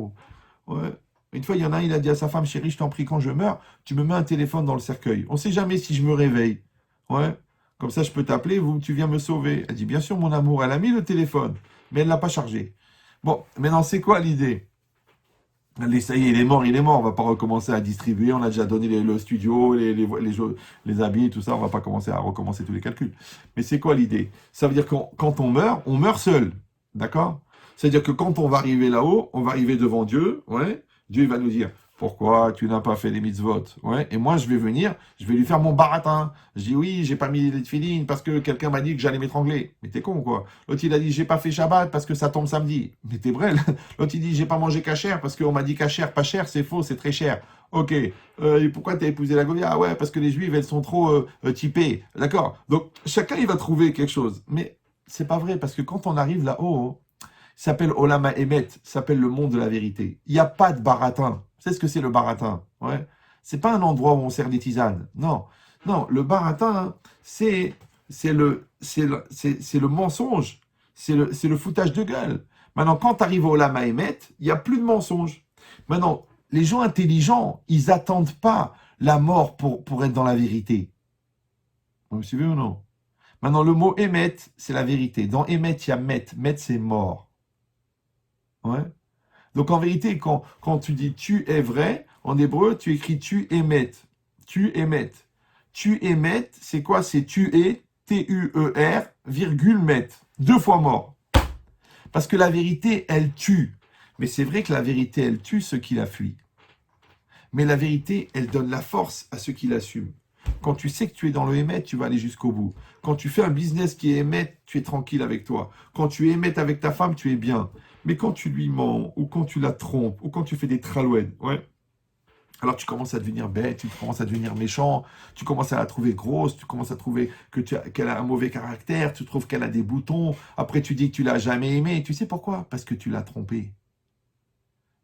Ouais. Une fois, il y en a un, il a dit à sa femme, chérie, je t'en prie, quand je meurs, tu me mets un téléphone dans le cercueil. On ne sait jamais si je me réveille. Ouais. Comme ça, je peux t'appeler, tu viens me sauver. Elle dit, bien sûr, mon amour, elle a mis le téléphone, mais elle ne l'a pas chargé. Bon, maintenant, c'est quoi l'idée? Allez, ça y est, il est mort. On va pas recommencer à distribuer. On a déjà donné le studio, les habits, tout ça. On va pas commencer à recommencer tous les calculs. Mais c'est quoi l'idée? Ça veut dire que quand on meurt seul. D'accord? C'est-à-dire que quand on va arriver là-haut, on va arriver devant Dieu. Ouais. Dieu il va nous dire, pourquoi tu n'as pas fait les mitzvot? Ouais. Et moi, je vais venir, je vais lui faire mon baratin. Je dis, oui, j'ai pas mis les tefilines parce que quelqu'un m'a dit que j'allais m'étrangler. Mais t'es con, quoi. L'autre, il a dit, j'ai pas fait Shabbat parce que ça tombe samedi. Mais t'es vrai. L'autre, il dit, j'ai pas mangé cachère parce qu'on m'a dit cachère, pas cher, c'est faux, c'est très cher. Ok. Et pourquoi t'as épousé la Goya? Ah ouais, parce que les Juives, elles sont trop typées. D'accord. Donc, chacun, il va trouver quelque chose. Mais c'est pas vrai parce que quand on arrive là-haut, ça s'appelle Olama Emet, ça s'appelle le monde de la vérité. Il n'y a pas de baratin. Vous savez ce que c'est le baratin? Ouais. C'est pas un endroit où on sert des tisanes. Non. Non, le baratin, c'est le mensonge. C'est le foutage de gueule. Maintenant, quand tu arrives au Olama Emet, il n'y a plus de mensonge. Maintenant, les gens intelligents, ils n'attendent pas la mort pour être dans la vérité. Vous me suivez ou non? Maintenant, le mot Emet, c'est la vérité. Dans Emet, il y a Met. Met, c'est mort. Ouais. Donc en vérité, quand tu dis tu es vrai, en hébreu, tu écris tu émet. Tu émet. Tu émet, c'est quoi? C'est tu es, T-U-E-R, virgule met. 2 fois mort. Parce que la vérité, elle tue. Mais c'est vrai que la vérité, elle tue ceux qui la fuient. Mais la vérité, elle donne la force à ceux qui l'assument. Quand tu sais que tu es dans le émet, tu vas aller jusqu'au bout. Quand tu fais un business qui est émet, tu es tranquille avec toi. Quand tu émets avec ta femme, tu es bien. Mais quand tu lui mens, ou quand tu la trompes, ou quand tu fais des tralouèdes, ouais, alors tu commences à devenir bête, tu commences à devenir méchant, tu commences à la trouver grosse, tu commences à trouver qu'elle a un mauvais caractère, tu trouves qu'elle a des boutons, après tu dis que tu l'as jamais aimée. Tu sais pourquoi? Parce que tu l'as trompée.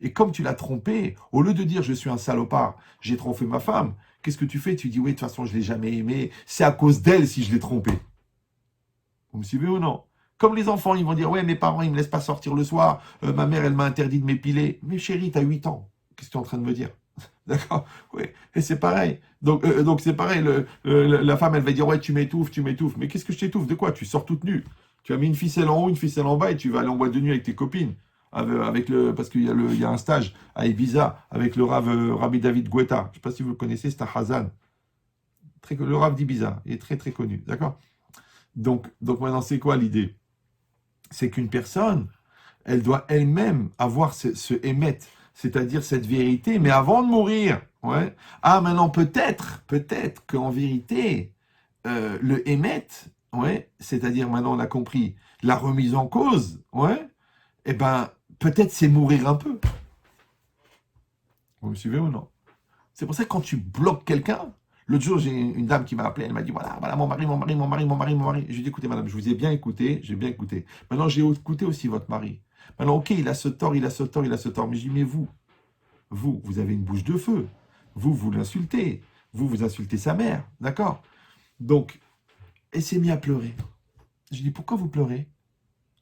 Et comme tu l'as trompée, au lieu de dire je suis un salopard, j'ai trompé ma femme, qu'est-ce que tu fais? Tu dis oui, de toute façon, je ne l'ai jamais aimée, c'est à cause d'elle si je l'ai trompée. Vous me suivez ou non? Comme les enfants, ils vont dire ouais, mes parents, ils me laissent pas sortir le soir, ma mère, elle m'a interdit de m'épiler. Mais chérie, tu as 8 ans. Qu'est-ce que tu es en train de me dire? D'accord? Oui, et c'est pareil. Donc c'est pareil, la femme, elle va dire ouais, tu m'étouffes, tu m'étouffes. Mais qu'est-ce que je t'étouffe? De quoi? Tu sors toute nue. Tu as mis une ficelle en haut, une ficelle en bas et tu vas aller en boîte de nuit avec tes copines. Parce qu'il y a un stage à Ibiza avec le Rabbi David Guetta. Je ne sais pas si vous le connaissez, c'est un Hazan. Le Rav d'Ibiza. Il est très très connu. D'accord? Donc maintenant, c'est quoi l'idée? C'est qu'une personne, elle doit elle-même avoir ce émet, c'est-à-dire cette vérité, mais avant de mourir. Ouais. Ah, maintenant, peut-être qu'en vérité, le émet, ouais, c'est-à-dire maintenant, on a compris, la remise en cause, ouais, eh ben, peut-être c'est mourir un peu. Vous me suivez ou non? C'est pour ça que quand tu bloques quelqu'un, l'autre jour, j'ai une dame qui m'a appelé, elle m'a dit, voilà, mon mari. Je lui ai dit, écoutez, madame, je vous ai bien écouté, j'ai bien écouté. Maintenant, j'ai écouté aussi votre mari. Maintenant, ok, il a ce tort. Mais je dis, mais vous avez une bouche de feu. Vous l'insultez. Vous insultez sa mère. D'accord? Donc, elle s'est mise à pleurer. Je lui dis, pourquoi vous pleurez?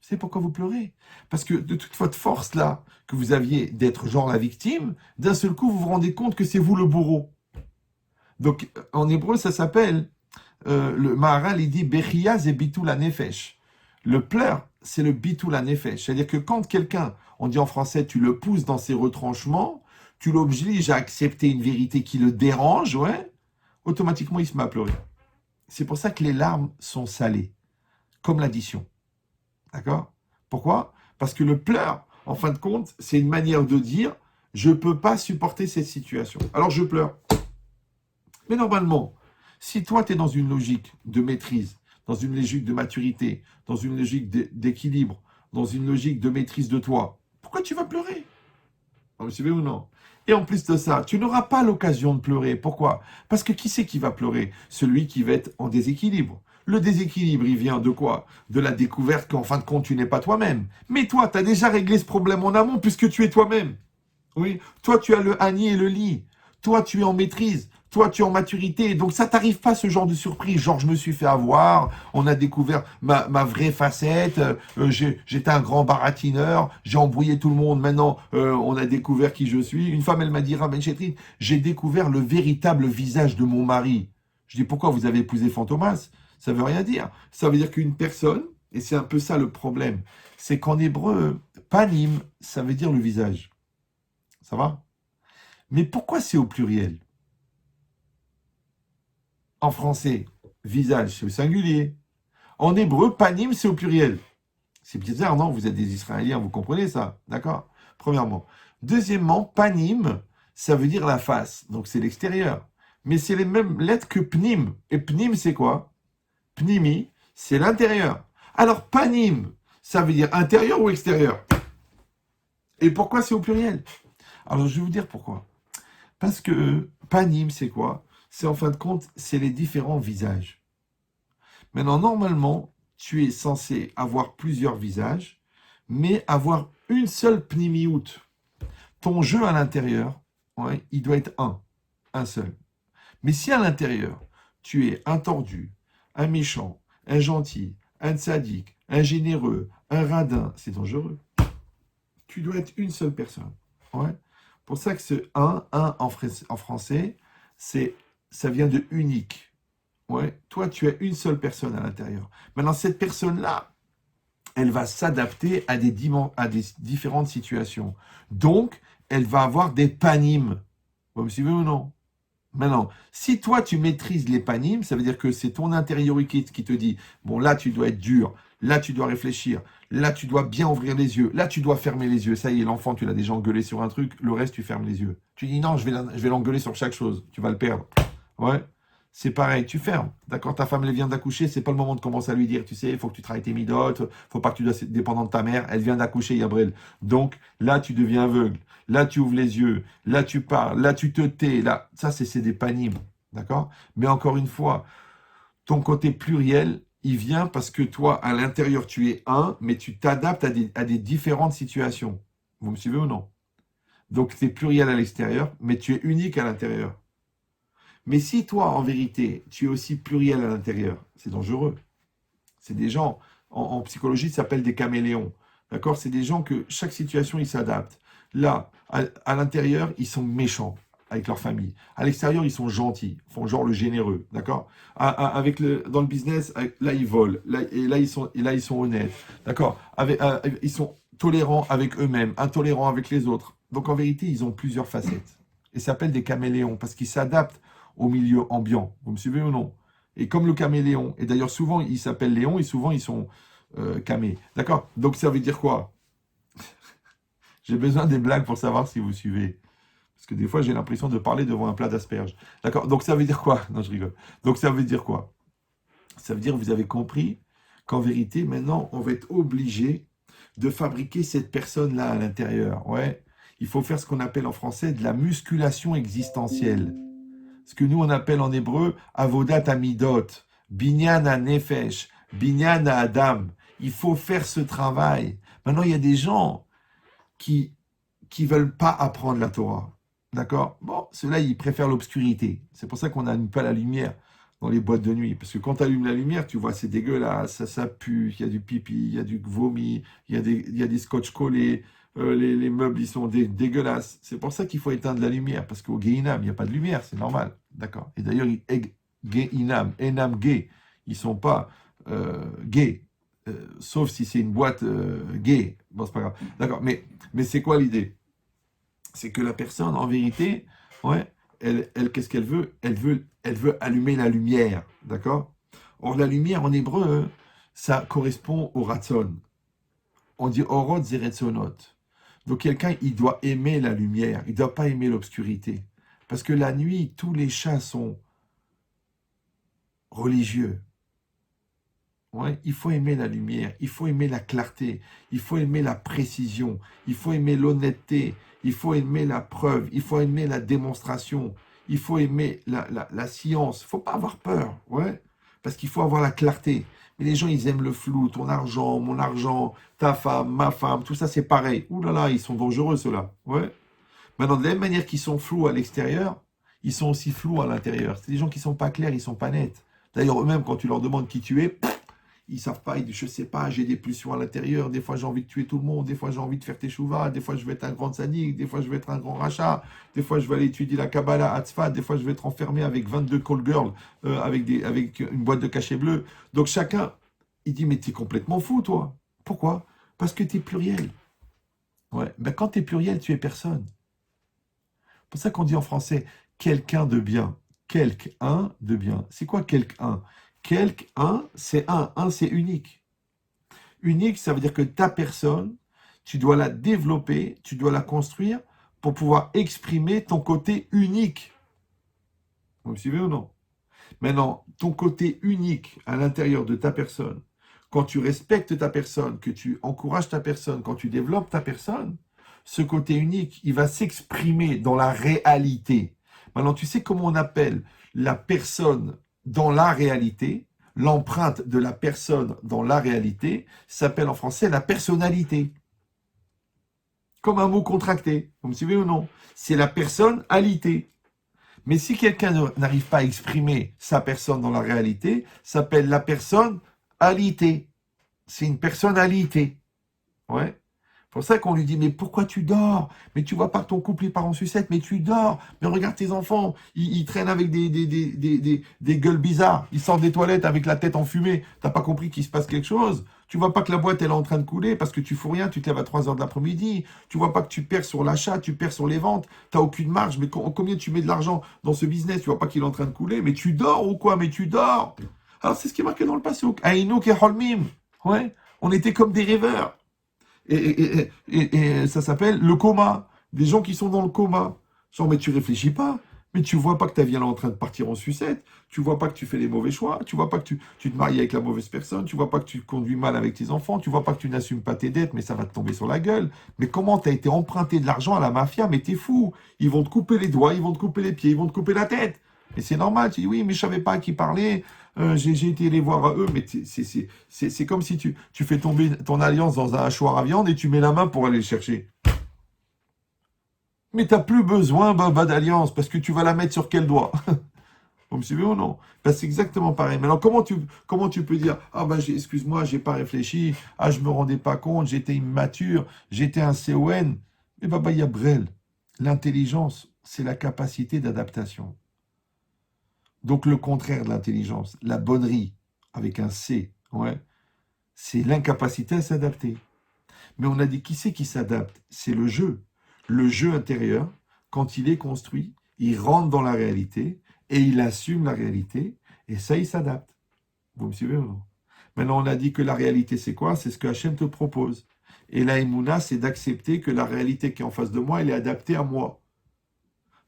C'est pourquoi vous pleurez. Parce que de toute votre force là, que vous aviez d'être genre la victime, d'un seul coup, vous vous rendez compte que c'est vous le bourreau. Donc, en hébreu, ça s'appelle, le Maharal, il dit, Bechia ze bitul nefesh. Le pleur, c'est le bitul nefesh. C'est-à-dire que quand quelqu'un, on dit en français, tu le pousses dans ses retranchements, tu l'obliges à accepter une vérité qui le dérange, ouais, automatiquement, il se met à pleurer. C'est pour ça que les larmes sont salées, comme l'addition. D'accord? Pourquoi? Parce que le pleur, en fin de compte, c'est une manière de dire, je ne peux pas supporter cette situation. Alors je pleure. Mais normalement, si toi, tu es dans une logique de maîtrise, dans une logique de maturité, dans une logique d'équilibre, dans une logique de maîtrise de toi, pourquoi tu vas pleurer? Vous me suivez ou non? Et en plus de ça, tu n'auras pas l'occasion de pleurer. Pourquoi? Parce que qui c'est qui va pleurer? Celui qui va être en déséquilibre. Le déséquilibre, il vient de quoi? De la découverte qu'en fin de compte, tu n'es pas toi-même. Mais toi, tu as déjà réglé ce problème en amont puisque tu es toi-même. Oui, toi, tu as le Hani et le Li. Toi, tu es en maîtrise. Toi, tu es en maturité. Donc, ça t'arrive pas ce genre de surprise. Genre, je me suis fait avoir. On a découvert ma vraie facette. J'étais un grand baratineur. J'ai embrouillé tout le monde. Maintenant, on a découvert qui je suis. Une femme, elle m'a dit, Rabben Chetrit, j'ai découvert le véritable visage de mon mari. Je dis, pourquoi vous avez épousé Fantomas? Ça veut rien dire. Ça veut dire qu'une personne, et c'est un peu ça le problème, c'est qu'en hébreu, panim, ça veut dire le visage. Ça va? Mais pourquoi c'est au pluriel? En français, visage, c'est au singulier. En hébreu, panim, c'est au pluriel. C'est bizarre, non? Vous êtes des Israéliens, vous comprenez ça? D'accord? Premièrement. Deuxièmement, panim, ça veut dire la face. Donc c'est l'extérieur. Mais c'est les mêmes lettres que pnim. Et pnim, c'est quoi? Pnimi, c'est l'intérieur. Alors panim, ça veut dire intérieur ou extérieur? Et pourquoi c'est au pluriel? Alors je vais vous dire pourquoi. Parce que panim, c'est quoi? C'est en fin de compte, c'est les différents visages. Maintenant, normalement, tu es censé avoir plusieurs visages, mais avoir une seule pnimiout. Ton jeu à l'intérieur, ouais, il doit être un seul. Mais si à l'intérieur, tu es un tordu, un méchant, un gentil, un tzaddik, un généreux, un radin, c'est dangereux. Tu dois être une seule personne. Ouais. Pour ça que ce un en français, ça vient de unique. Ouais. Toi, tu as une seule personne à l'intérieur. Maintenant, cette personne-là, elle va s'adapter à des différentes situations. Donc, elle va avoir des panimes. Vous me suivez ou non? Maintenant, si toi, tu maîtrises les panimes, ça veut dire que c'est ton intériorité qui te dit, bon, là, tu dois être dur, là, tu dois réfléchir, là, tu dois bien ouvrir les yeux, là, tu dois fermer les yeux. Ça y est, l'enfant, tu l'as déjà engueulé sur un truc, le reste, tu fermes les yeux. Tu dis, non, je vais l'engueuler sur chaque chose, tu vas le perdre. Ouais, c'est pareil, tu fermes. D'accord, ta femme, elle vient d'accoucher, c'est pas le moment de commencer à lui dire, tu sais, il faut que tu travailles tes midotes, faut pas que tu dois être dépendant de ta mère, elle vient d'accoucher, Yabrel. Donc, là, tu deviens aveugle. Là, tu ouvres les yeux. Là, tu parles. Là, tu te tais. Là, ça, c'est des panimes. D'accord? Mais encore une fois, ton côté pluriel, il vient parce que toi, à l'intérieur, tu es un, mais tu t'adaptes à des différentes situations. Vous me suivez ou non? Donc, tu es pluriel à l'extérieur, mais tu es unique à l'intérieur. Mais si toi, en vérité, tu es aussi pluriel à l'intérieur, c'est dangereux. C'est des gens, en psychologie, ça s'appelle des caméléons. D'accord? C'est des gens que chaque situation, ils s'adaptent. Là, à l'intérieur, ils sont méchants avec leur famille. À l'extérieur, ils sont gentils, font genre le généreux. D'accord? Dans le business, là, ils volent. Là, ils sont honnêtes. D'accord? tolérants avec eux-mêmes, intolérants avec les autres. Donc en vérité, ils ont plusieurs facettes. Et s'appellent des caméléons parce qu'ils s'adaptent au milieu ambiant. Vous me suivez ou non? Et comme le caméléon, et d'ailleurs souvent ils s'appellent Léon et souvent ils sont camés. D'accord? Donc ça veut dire quoi? J'ai besoin des blagues pour savoir si vous suivez. Parce que des fois j'ai l'impression de parler devant un plat d'asperges. D'accord? Donc ça veut dire quoi? Non, je rigole. Donc ça veut dire quoi? Ça veut dire que vous avez compris qu'en vérité, maintenant, on va être obligé de fabriquer cette personne-là à l'intérieur. Ouais. Il faut faire ce qu'on appelle en français de la musculation existentielle. Ce que nous, on appelle en hébreu avodat amidot, binyan à nefesh, binyan à adam. Il faut faire ce travail. Maintenant, il y a des gens qui veulent pas apprendre la Torah. D'accord? Bon, ceux-là, ils préfèrent l'obscurité. C'est pour ça qu'on n'allume pas la lumière dans les boîtes de nuit. Parce que quand tu allumes la lumière, tu vois, c'est dégueulasse, ça pue, il y a du pipi, il y a du vomi, il y a des scotch collés, les meubles, ils sont dégueulasses. C'est pour ça qu'il faut éteindre la lumière. Parce qu'au Gehinam, il n'y a pas de lumière, c'est normal. D'accord? Et d'ailleurs, Gehinam, Enam gay, ils sont pas gays. Sauf si c'est une boîte gay. Bon, c'est pas grave. D'accord, mais c'est quoi l'idée? C'est que la personne, en vérité, ouais, qu'est-ce qu'elle veut? Elle veut allumer la lumière, d'accord? Or, la lumière, en hébreu, ça correspond au ratson. On dit orot zeretzonot. Donc, quelqu'un, il doit aimer la lumière, il ne doit pas aimer l'obscurité. Parce que la nuit, tous les chats sont religieux. Ouais, il faut aimer la lumière, il faut aimer la clarté, il faut aimer la précision, il faut aimer l'honnêteté, il faut aimer la preuve, il faut aimer la démonstration, il faut aimer la science. Il ne faut pas avoir peur, ouais, parce qu'il faut avoir la clarté. Mais les gens, ils aiment le flou, ton argent, mon argent, ta femme, ma femme, tout ça, c'est pareil. Ouh là là, ils sont dangereux, ceux-là, ouais. Maintenant, de la même manière qu'ils sont flous à l'extérieur, ils sont aussi flous à l'intérieur. C'est des gens qui ne sont pas clairs, ils ne sont pas nets. D'ailleurs, eux-mêmes, quand tu leur demandes qui tu es, ils savent pas, ils disent, je sais pas, j'ai des pulsions à l'intérieur, des fois j'ai envie de tuer tout le monde, des fois j'ai envie de faire tes chouvas, des fois je vais être un grand sadique, des fois je vais être un grand rachat, des fois je vais aller étudier la Kabbalah à Tzfat, des fois je vais être enfermé avec 22 call girls, avec une boîte de cachet bleu. Donc chacun, il dit, mais t'es complètement fou, toi. Pourquoi? Parce que t'es pluriel. Ouais. Ben, quand t'es pluriel, tu es personne. C'est pour ça qu'on dit en français, quelqu'un de bien. Quelqu'un de bien. C'est quoi quelqu'un? Quelqu'un, c'est un. Un, c'est unique. Unique, ça veut dire que ta personne, tu dois la développer, tu dois la construire pour pouvoir exprimer ton côté unique. Vous me suivez ou non? Maintenant, ton côté unique à l'intérieur de ta personne, quand tu respectes ta personne, que tu encourages ta personne, quand tu développes ta personne, ce côté unique, il va s'exprimer dans la réalité. Maintenant, tu sais comment on appelle la personne dans la réalité? L'empreinte de la personne dans la réalité s'appelle en français la personnalité. Comme un mot contracté. Vous me suivez ou non? C'est la personnalité. Mais si quelqu'un n'arrive pas à exprimer sa personne dans la réalité, ça s'appelle la personnalité. C'est une personnalité. Ouais. C'est pour ça qu'on lui dit, mais pourquoi tu dors? Mais tu vois pas que ton couple il part en sucette, mais tu dors. Mais regarde tes enfants, ils traînent avec des gueules bizarres. Ils sortent des toilettes avec la tête enfumée. T'as pas compris qu'il se passe quelque chose? Tu vois pas que la boîte elle est en train de couler parce que tu fous rien, tu te lèves à 3 heures de l'après-midi. Tu vois pas que tu perds sur l'achat, tu perds sur les ventes. T'as aucune marge. Mais combien tu mets de l'argent dans ce business? Tu vois pas qu'il est en train de couler? Mais tu dors ou quoi? Mais tu dors. Alors c'est ce qui est marqué dans le passé. Aïnouk et Holmim. Ouais. On était comme des rêveurs. Et ça s'appelle le coma. Des gens qui sont dans le coma. Genre, mais tu réfléchis pas. Mais tu vois pas que ta vie elle est en train de partir en sucette. Tu vois pas que tu fais les mauvais choix. Tu vois pas que tu te maries avec la mauvaise personne. Tu vois pas que tu conduis mal avec tes enfants. Tu vois pas que tu n'assumes pas tes dettes, mais ça va te tomber sur la gueule. Mais comment tu as été emprunté de l'argent à la mafia? Mais t'es fou. Ils vont te couper les doigts, ils vont te couper les pieds, ils vont te couper la tête. Et c'est normal. Tu dis oui, mais je savais pas à qui parler. J'ai été les voir à eux, mais c'est comme si tu fais tomber ton alliance dans un hachoir à viande et tu mets la main pour aller le chercher. Mais t'as plus besoin d'alliance parce que tu vas la mettre sur quel doigt? Vous me suivez ou non? Ben, c'est exactement pareil. Maintenant, comment tu peux dire, ah ben excuse-moi, j'ai pas réfléchi, ah je me rendais pas compte, j'étais immature, j'étais un CON. Mais Baba Yabrel, l'intelligence, c'est la capacité d'adaptation. Donc le contraire de l'intelligence, la bonnerie, avec un C, ouais, c'est l'incapacité à s'adapter. Mais on a dit, qui c'est qui s'adapte? C'est le jeu. Le jeu intérieur, quand il est construit, il rentre dans la réalité et il assume la réalité, et ça, il s'adapte. Vous me suivez ou non? Maintenant, on a dit que la réalité, c'est quoi? C'est ce que Hachem te propose. Et la Emouna, c'est d'accepter que la réalité qui est en face de moi, elle est adaptée à moi.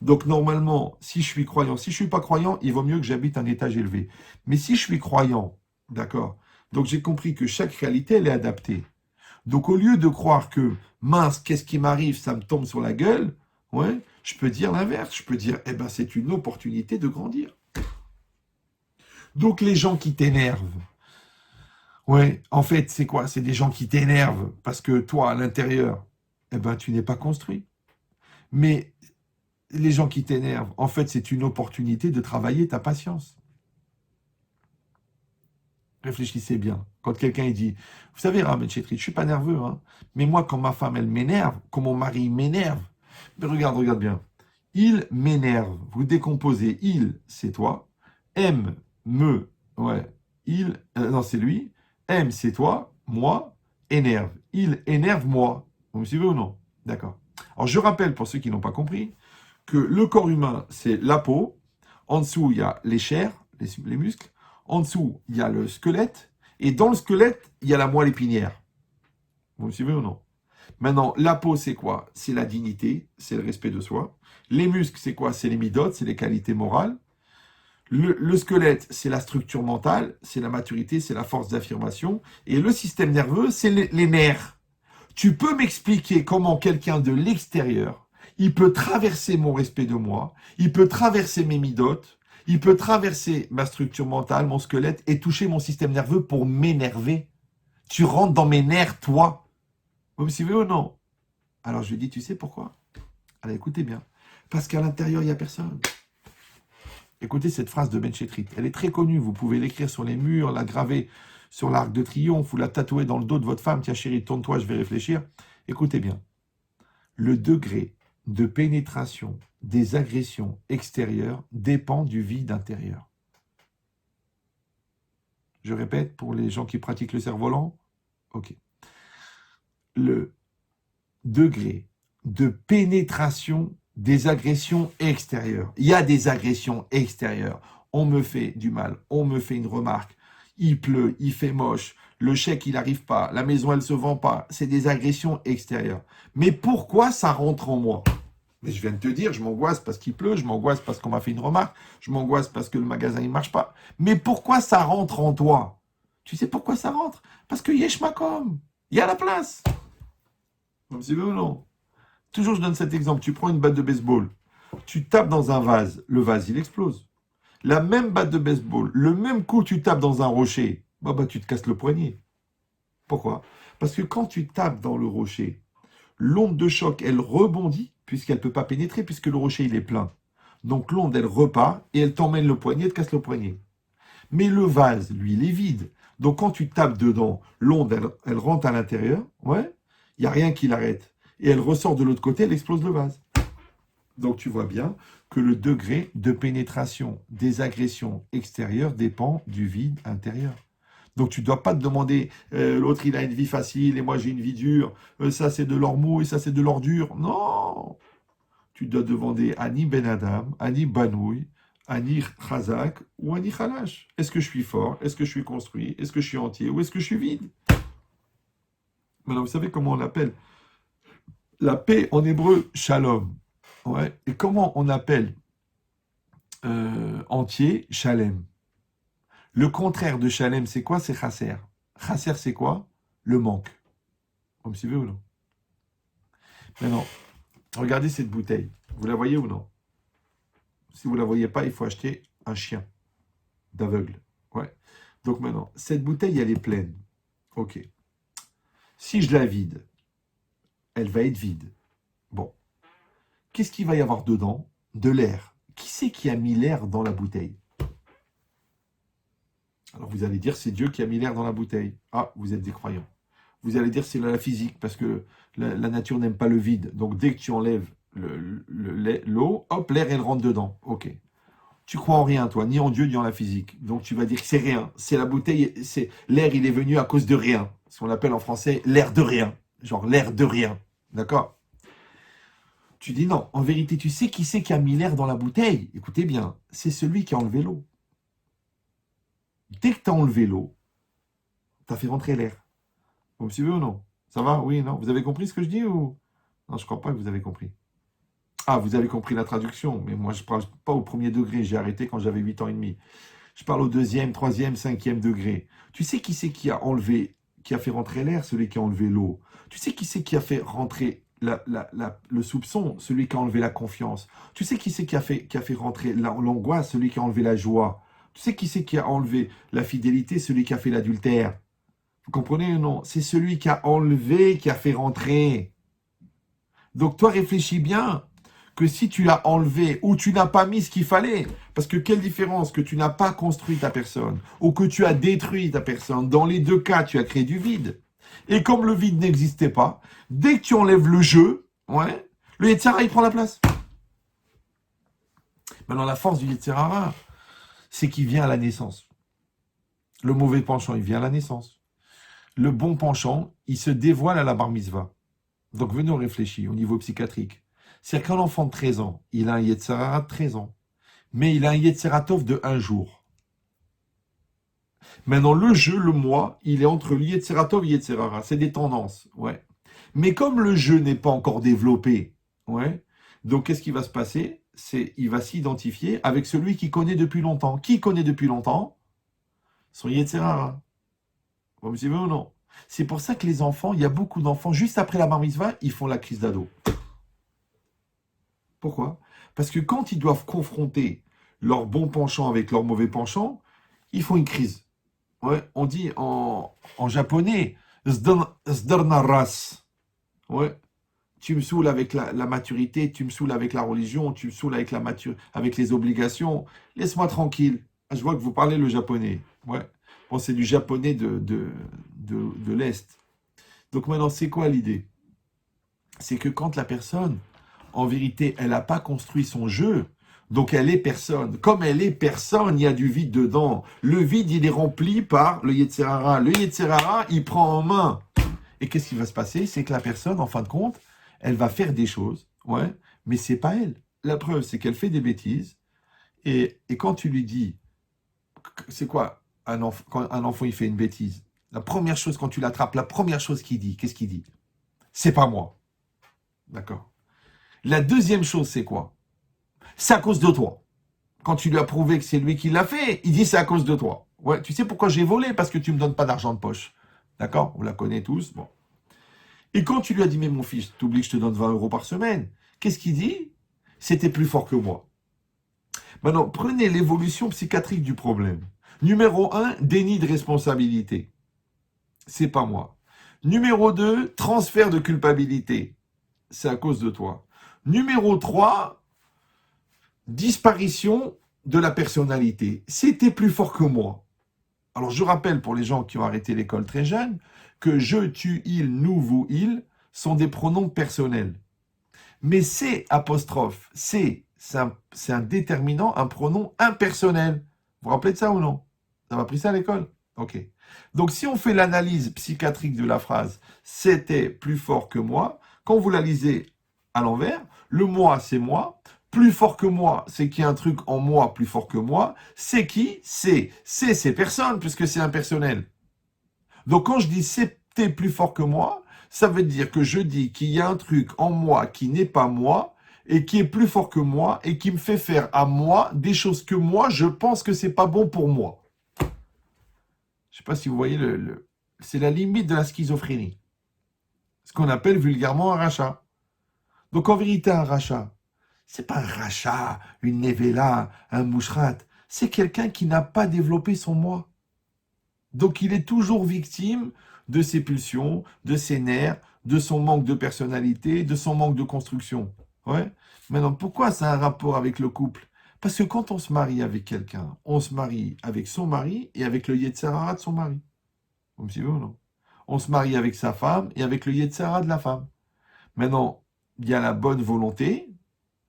Donc, normalement, si je suis croyant, si je ne suis pas croyant, il vaut mieux que j'habite un étage élevé. Mais si je suis croyant, d'accord? Donc, j'ai compris que chaque réalité, elle est adaptée. Donc, au lieu de croire que, mince, qu'est-ce qui m'arrive, ça me tombe sur la gueule, ouais, je peux dire l'inverse. Je peux dire, eh ben, c'est une opportunité de grandir. Donc, les gens qui t'énervent, ouais, en fait, c'est quoi? C'est des gens qui t'énervent parce que toi, à l'intérieur, eh ben, tu n'es pas construit. Mais les gens qui t'énervent, en fait, c'est une opportunité de travailler ta patience. Réfléchissez bien. Quand quelqu'un il dit, vous savez, Ramen Chetri, je suis pas nerveux, hein, mais moi, quand ma femme, elle m'énerve, quand mon mari m'énerve, mais regarde bien. Il m'énerve. Vous décomposez. Il, c'est toi. M, me, ouais. Il, non, c'est lui. M, c'est toi. Moi, énerve. Il énerve moi. Vous me suivez ou non? D'accord. Alors, je rappelle, pour ceux qui n'ont pas compris, que le corps humain, c'est la peau. En dessous, il y a les chairs, les muscles. En dessous, il y a le squelette. Et dans le squelette, il y a la moelle épinière. Vous me suivez ou non? Maintenant, la peau, c'est quoi? C'est la dignité, c'est le respect de soi. Les muscles, c'est quoi? C'est les midotes, c'est les qualités morales. Le squelette, c'est la structure mentale, c'est la maturité, c'est la force d'affirmation. Et le système nerveux, c'est les nerfs. Tu peux m'expliquer comment quelqu'un de l'extérieur, il peut traverser mon respect de moi, il peut traverser mes midotes, il peut traverser ma structure mentale, mon squelette, et toucher mon système nerveux pour m'énerver. Tu rentres dans mes nerfs, toi. Vous me suivez ou non? Alors je lui dis, tu sais pourquoi? Alors écoutez bien. Parce qu'à l'intérieur, il n'y a personne. Écoutez cette phrase de Ben Chetrit. Elle est très connue. Vous pouvez l'écrire sur les murs, la graver sur l'arc de triomphe ou la tatouer dans le dos de votre femme. Tiens chérie, tourne-toi, je vais réfléchir. Écoutez bien. Le degré de pénétration des agressions extérieures dépend du vide intérieur. Je répète pour les gens qui pratiquent le cerf-volant. Ok. Le degré de pénétration des agressions extérieures. Il y a des agressions extérieures. On me fait du mal, on me fait une remarque, il pleut, il fait moche, le chèque il n'arrive pas, la maison elle se vend pas. C'est des agressions extérieures. Mais pourquoi ça rentre en moi? Mais je viens de te dire, je m'angoisse parce qu'il pleut, je m'angoisse parce qu'on m'a fait une remarque, je m'angoisse parce que le magasin il marche pas. Mais pourquoi ça rentre en toi? Tu sais pourquoi ça rentre? Parce que yesh makom, il y a la place. Vous me suivez ou non? Toujours, je donne cet exemple. Tu prends une batte de baseball, tu tapes dans un vase, le vase, il explose. La même batte de baseball, le même coup, tu tapes dans un rocher, tu te casses le poignet. Pourquoi? Parce que quand tu tapes dans le rocher, l'onde de choc, elle rebondit, puisqu'elle ne peut pas pénétrer, puisque le rocher, il est plein. Donc l'onde, elle repart, et elle t'emmène le poignet, elle te casse le poignet. Mais le vase, lui, il est vide. Donc quand tu tapes dedans, l'onde, elle rentre à l'intérieur, ouais, il n'y a rien qui l'arrête. Et elle ressort de l'autre côté, elle explose le vase. Donc tu vois bien que le degré de pénétration des agressions extérieures dépend du vide intérieur. Donc tu ne dois pas te demander, l'autre il a une vie facile et moi j'ai une vie dure, ça c'est de l'or mou et ça c'est de l'or dur. Non. Tu dois demander Ani Ben Adam, Ani Banoui, Ani Chazak ou Ani Khalash. Est-ce que je suis fort? Est-ce que je suis construit? Est-ce que je suis entier? Ou est-ce que je suis vide? Maintenant vous savez comment on l'appelle? La paix en hébreu, shalom. Ouais. Et comment on appelle entier, shalem? Le contraire de shalem, c'est quoi? C'est chasser. Chasser, c'est quoi? Le manque. Vous me suivez ou non? Maintenant, regardez cette bouteille. Vous la voyez ou non? Si vous ne la voyez pas, il faut acheter un chien d'aveugle. Ouais. Donc maintenant, cette bouteille, elle est pleine. Ok. Si je la vide, elle va être vide. Bon. Qu'est-ce qu'il va y avoir dedans? De l'air. Qui c'est qui a mis l'air dans la bouteille? Alors vous allez dire, c'est Dieu qui a mis l'air dans la bouteille. Ah, vous êtes des croyants. Vous allez dire, c'est la physique, parce que la nature n'aime pas le vide. Donc dès que tu enlèves l'eau, hop, l'air, elle rentre dedans. Ok. Tu crois en rien, toi, ni en Dieu, ni en la physique. Donc tu vas dire que c'est rien. C'est la bouteille, c'est l'air, il est venu à cause de rien. Ce qu'on appelle en français l'air de rien. genre l'air de rien. D'accord? Tu dis non, en vérité, tu sais qui c'est qui a mis l'air dans la bouteille? Écoutez bien, c'est celui qui a enlevé l'eau. Dès que tu as enlevé l'eau, tu as fait rentrer l'air. Vous me suivez ou non? Ça va? Oui, non? Vous avez compris ce que je dis ou... Non, je ne crois pas que vous avez compris. Ah, vous avez compris la traduction, mais moi je ne parle pas au premier degré, j'ai arrêté quand j'avais 8 ans et demi. Je parle au deuxième, troisième, cinquième degré. Tu sais qui c'est qui a enlevé, qui a fait rentrer l'air, celui qui a enlevé l'eau. Tu sais qui c'est qui a fait rentrer le soupçon, celui qui a enlevé la confiance. Tu sais qui c'est qui a fait rentrer l'angoisse, celui qui a enlevé la joie. Tu sais qui c'est qui a enlevé la fidélité, celui qui a fait l'adultère. Vous comprenez ou non? C'est celui qui a enlevé, qui a fait rentrer. Donc toi, réfléchis bien que si tu as enlevé ou tu n'as pas mis ce qu'il fallait, parce que quelle différence que tu n'as pas construit ta personne ou que tu as détruit ta personne, dans les deux cas, tu as créé du vide. Et comme le vide n'existait pas, dès que tu enlèves le jeu, ouais, le Yetzirah, il prend la place. Maintenant, la force du Yetzirah, c'est qu'il vient à la naissance. Le mauvais penchant, il vient à la naissance. Le bon penchant, il se dévoile à la bar mitzvah. Donc, venons réfléchir au niveau psychiatrique. C'est-à-dire qu'un enfant de 13 ans, il a un Yetzirah de 13 ans, mais il a un Yetzirah Tov de 1 jour. Maintenant, le jeu, le moi, il est entre le Yetzirah Tov et Yetzirah Ra. C'est des tendances, ouais. Mais comme le jeu n'est pas encore développé, ouais, donc qu'est-ce qui va se passer? Il va s'identifier avec celui qui connaît depuis longtemps. Qui connaît depuis longtemps? Son Yetzirah Ra. Vous me suivez ou non? C'est pour ça que les enfants, il y a beaucoup d'enfants, juste après la bar mitzvah, ils font la crise d'ado. Pourquoi? Parce que quand ils doivent confronter leur bon penchant avec leur mauvais penchant, ils font une crise. Ouais, on dit en japonais, Zdarna ras. Ouais. Tu me saoules avec la maturité, tu me saoules avec la religion, tu me saoules avec avec les obligations. Laisse-moi tranquille. Ah, je vois que vous parlez le japonais. Ouais. Bon, c'est du japonais de l'Est. Donc maintenant, c'est quoi l'idée? C'est que quand la personne, en vérité, elle n'a pas construit son jeu, donc elle est personne. Comme elle est personne, il y a du vide dedans. Le vide, il est rempli par le Yetzirah. Le Yetzirah, il prend en main. Et qu'est-ce qui va se passer? C'est que la personne, en fin de compte, elle va faire des choses, ouais, mais c'est pas elle. La preuve, c'est qu'elle fait des bêtises. Et quand tu lui dis, c'est quoi quand un enfant il fait une bêtise? La première chose, quand tu l'attrapes, la première chose qu'il dit, qu'est-ce qu'il dit? C'est pas moi. D'accord. La deuxième chose, c'est quoi? C'est à cause de toi. Quand tu lui as prouvé que c'est lui qui l'a fait, il dit c'est à cause de toi. Ouais, tu sais pourquoi j'ai volé? Parce que tu me donnes pas d'argent de poche. D'accord? On la connaît tous. Bon. Et quand tu lui as dit, mais mon fils, t'oublies que je te donne 20 euros par semaine, qu'est-ce qu'il dit? C'était plus fort que moi. Maintenant, prenez l'évolution psychiatrique du problème. Numéro 1, déni de responsabilité. C'est pas moi. Numéro 2, transfert de culpabilité. C'est à cause de toi. Numéro 3, disparition de la personnalité. C'était plus fort que moi. Alors je rappelle pour les gens qui ont arrêté l'école très jeunes que je, tu, il, nous, vous, il sont des pronoms personnels. Mais c'est apostrophe, c'est un déterminant, un pronom impersonnel. Vous vous rappelez de ça ou non? Ça m'a appris ça à l'école? Ok. Donc si on fait l'analyse psychiatrique de la phrase « c'était plus fort que moi », quand vous la lisez à l'envers, le moi c'est moi, plus fort que moi, c'est qu'il y a un truc en moi plus fort que moi, c'est qui? C'est ces personnes, puisque c'est impersonnel. Donc quand je dis « c'était plus fort que moi », ça veut dire que je dis qu'il y a un truc en moi qui n'est pas moi et qui est plus fort que moi et qui me fait faire à moi des choses que moi, je pense que c'est pas bon pour moi. Je ne sais pas si vous voyez c'est la limite de la schizophrénie. Ce qu'on appelle vulgairement un rachat. Donc en vérité, un rachat, c'est pas un rachat, une nevela, un mouchrat. C'est quelqu'un qui n'a pas développé son moi. Donc il est toujours victime de ses pulsions, de ses nerfs, de son manque de personnalité, de son manque de construction. Ouais. Maintenant, pourquoi ça a un rapport avec le couple? Parce que quand on se marie avec quelqu'un, on se marie avec son mari et avec le Yetzirah de son mari. Vous me suivez ou non? On se marie avec sa femme et avec le Yetzirah de la femme. Maintenant, il y a la bonne volonté,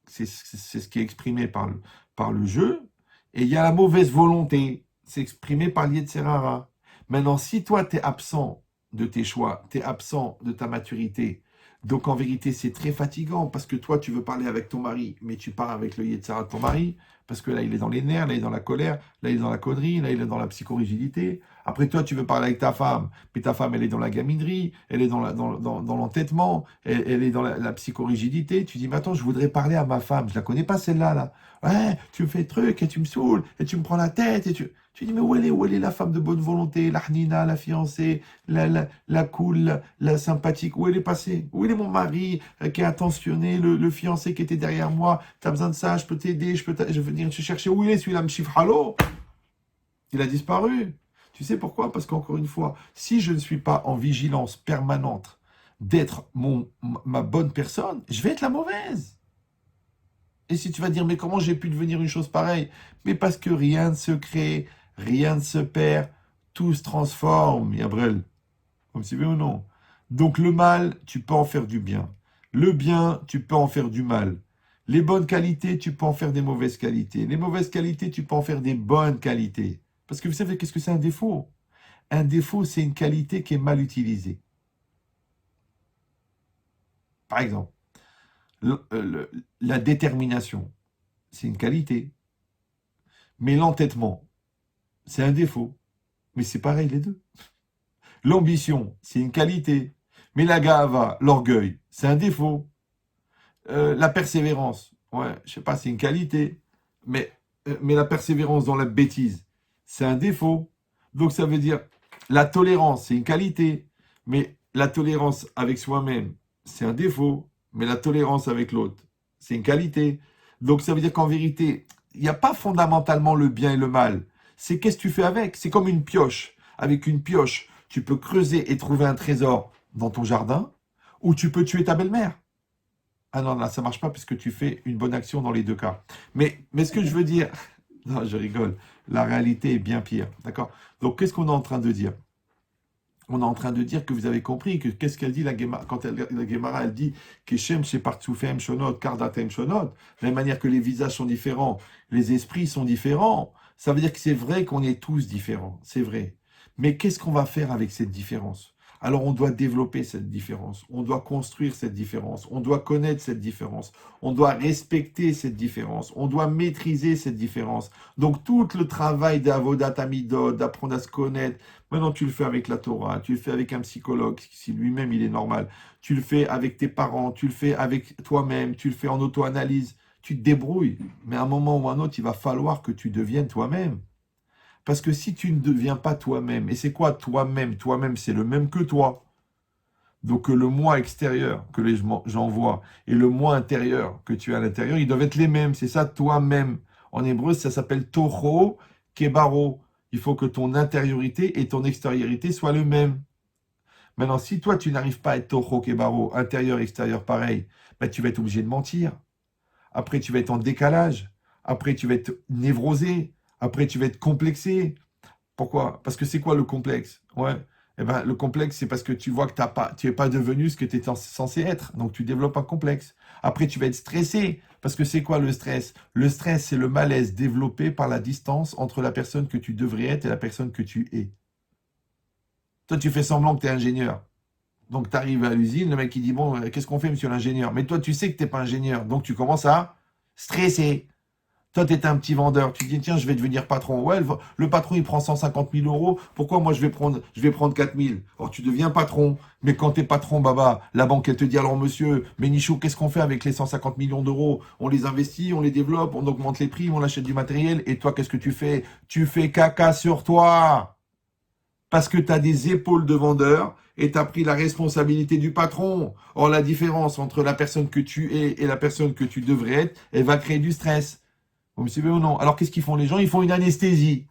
c'est ce qui est exprimé par le jeu, et il y a la mauvaise volonté, c'est exprimé par le Yetzirah. Maintenant, si toi, tu es absent de tes choix, tu es absent de ta maturité. Donc en vérité, c'est très fatigant parce que toi, tu veux parler avec ton mari, mais tu pars avec le Yetzara de ton mari, parce que là, il est dans les nerfs, là, il est dans la colère, là, il est dans la connerie, là, il est dans la psychorigidité. Après, toi, tu veux parler avec ta femme, mais ta femme, elle est dans la gaminerie, elle est dans l'entêtement, elle est dans la psychorigidité. Tu dis, mais attends, je voudrais parler à ma femme, je la connais pas celle-là, là. Ouais, tu me fais le truc, et tu me saoules, et tu me prends la tête, et tu dis, mais où elle est la femme de bonne volonté, la hnina, la fiancée, la cool, la sympathique, où elle est passée? Où est mon mari qui est attentionné, le fiancé qui était derrière moi? Tu as besoin de ça, je peux t'aider, je vais venir te chercher. Où il est celui-là, Mchif Halo? Il a disparu. Tu sais pourquoi? Parce qu'encore une fois, si je ne suis pas en vigilance permanente d'être ma bonne personne, je vais être la mauvaise. Et si tu vas dire, mais comment j'ai pu devenir une chose pareille? Mais parce que rien ne se crée, rien ne se perd, tout se transforme, Yabrel. Comme si oui ou non. Donc le mal, tu peux en faire du bien. Le bien, tu peux en faire du mal. Les bonnes qualités, tu peux en faire des mauvaises qualités. Les mauvaises qualités, tu peux en faire des bonnes qualités. Parce que vous savez, qu'est-ce que c'est un défaut? Un défaut, c'est une qualité qui est mal utilisée. Par exemple, la détermination, c'est une qualité. Mais l'entêtement, c'est un défaut. Mais c'est pareil les deux. L'ambition, c'est une qualité. Mais la gava, l'orgueil, c'est un défaut. La persévérance, ouais, je sais pas, c'est une qualité. Mais la persévérance dans la bêtise, c'est un défaut. Donc ça veut dire, la tolérance, c'est une qualité. Mais la tolérance avec soi-même, c'est un défaut. Mais la tolérance avec l'autre, c'est une qualité. Donc ça veut dire qu'en vérité, il n'y a pas fondamentalement le bien et le mal. C'est qu'est-ce que tu fais avec. C'est comme une pioche. Avec une pioche, tu peux creuser et trouver un trésor dans ton jardin, ou tu peux tuer ta belle-mère. Ah non, là, ça marche pas puisque tu fais une bonne action dans les deux cas. Mais ce que je veux dire, non, je rigole, la réalité est bien pire, d'accord? Donc, qu'est-ce qu'on est en train de dire? On est en train de dire que vous avez compris que qu'est-ce qu'elle dit la Gemara, quand la Gemara elle dit Keshem chez Partsoufem Shonot, Kardatem Shonot, de la même manière que les visages sont différents, les esprits sont différents, ça veut dire que c'est vrai qu'on est tous différents, c'est vrai. Mais qu'est-ce qu'on va faire avec cette différence? Alors on doit développer cette différence, on doit construire cette différence, on doit connaître cette différence, on doit respecter cette différence, on doit maîtriser cette différence. Donc tout le travail d'Avodat Amidot, d'apprendre à se connaître, maintenant, tu le fais avec la Torah, tu le fais avec un psychologue, si lui-même il est normal, tu le fais avec tes parents, tu le fais avec toi-même, tu le fais en auto-analyse, tu te débrouilles. Mais à un moment ou à un autre, il va falloir que tu deviennes toi-même. Parce que si tu ne deviens pas toi-même, et c'est quoi toi-même? Toi-même, c'est le même que toi. Donc le moi extérieur que les gens voient et le moi intérieur que tu as à l'intérieur, ils doivent être les mêmes. C'est ça, toi-même. En hébreu, ça s'appelle Toho Kebaro. Il faut que ton intériorité et ton extériorité soient le même. Maintenant, si toi, tu n'arrives pas à être Toho Kebaro, intérieur, extérieur, pareil, ben, tu vas être obligé de mentir. Après, tu vas être en décalage. Après, tu vas être névrosé. Après, tu vas être complexé. Pourquoi? Parce que c'est quoi le complexe? Ouais. Eh ben, le complexe, c'est parce que tu vois que tu n'es pas devenu ce que tu étais censé être. Donc, tu développes un complexe. Après, tu vas être stressé. Parce que c'est quoi le stress? Le stress, c'est le malaise développé par la distance entre la personne que tu devrais être et la personne que tu es. Toi, tu fais semblant que tu es ingénieur. Donc, tu arrives à l'usine, le mec, il dit, bon, qu'est-ce qu'on fait, monsieur l'ingénieur? Mais toi, tu sais que tu n'es pas ingénieur. Donc, tu commences à stresser. Toi, tu es un petit vendeur. Tu te dis, tiens, je vais devenir patron. Ouais, le patron, il prend 150 000 euros. Pourquoi moi, je vais prendre 4 000? Alors, tu deviens patron. Mais quand tu es patron, baba, la banque, elle te dit, alors, monsieur, Ménichou, qu'est-ce qu'on fait avec les 150 millions d'euros? On les investit, on les développe, on augmente les prix, on achète du matériel. Et toi, qu'est-ce que tu fais? Tu fais caca sur toi. Parce que tu as des épaules de vendeur et tu as pris la responsabilité du patron. Or, la différence entre la personne que tu es et la personne que tu devrais être, elle va créer du stress. Vous me suivez ou non? Alors, qu'est-ce qu'ils font les gens? Ils font une anesthésie.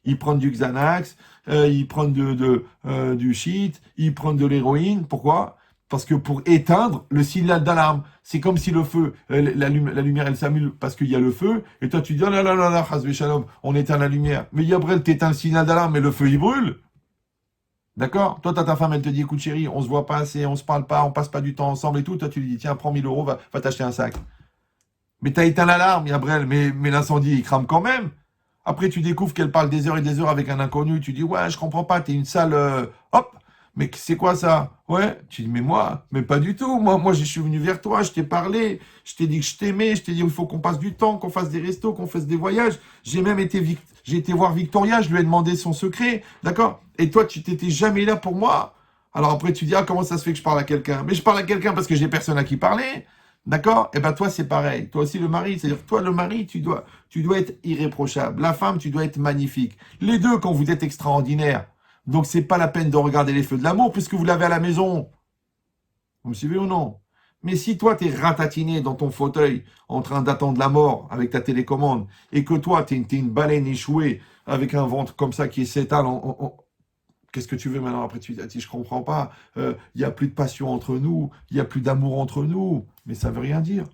Ils prennent du Xanax, ils prennent du shit, ils prennent de l'héroïne. Pourquoi? Parce que pour éteindre le signal d'alarme, c'est comme si le feu, la lumière, elle s'allume parce qu'il y a le feu, et toi tu dis, oh là là là là, Chazvé Shalom, on éteint la lumière. Mais Yabrel, t'éteins le signal d'alarme, mais le feu, il brûle. D'accord? Toi, t'as ta femme, elle te dit, écoute chérie, on se voit pas assez, on se parle pas, on passe pas du temps ensemble et tout. Toi, tu lui dis, tiens, prends 1000 euros, va t'acheter un sac. Mais t'as éteint l'alarme, Yabrel, mais l'incendie, il crame quand même. Après, tu découvres qu'elle parle des heures et des heures avec un inconnu. Tu dis, ouais, je comprends pas, t'es une sale... Hop! Mais c'est quoi ça? Ouais, tu dis, mais moi, mais pas du tout. Moi, je suis venu vers toi, je t'ai parlé, je t'ai dit que je t'aimais, je t'ai dit il faut qu'on passe du temps, qu'on fasse des restos, qu'on fasse des voyages. J'ai même j'ai été voir Victoria, je lui ai demandé son secret, d'accord? Et toi, tu t'étais jamais là pour moi. Alors après, tu dis, ah, comment ça se fait que je parle à quelqu'un? Mais je parle à quelqu'un parce que j'ai personne à qui parler. D'accord? Et ben toi, c'est pareil. Toi aussi, le mari, c'est-à-dire toi, le mari, tu dois être irréprochable. La femme, tu dois être magnifique. Les deux, quand vous êtes extraordinaires. Donc, c'est pas la peine de regarder les feux de l'amour puisque vous l'avez à la maison. Vous me suivez ou non? Mais si toi, tu es ratatiné dans ton fauteuil en train d'attendre la mort avec ta télécommande et que toi, tu es une baleine échouée avec un ventre comme ça qui s'étale qu'est-ce que tu veux maintenant? Après, tu dis, je comprends pas. Il n'y a plus de passion entre nous. Il n'y a plus d'amour entre nous. Mais ça veut rien dire.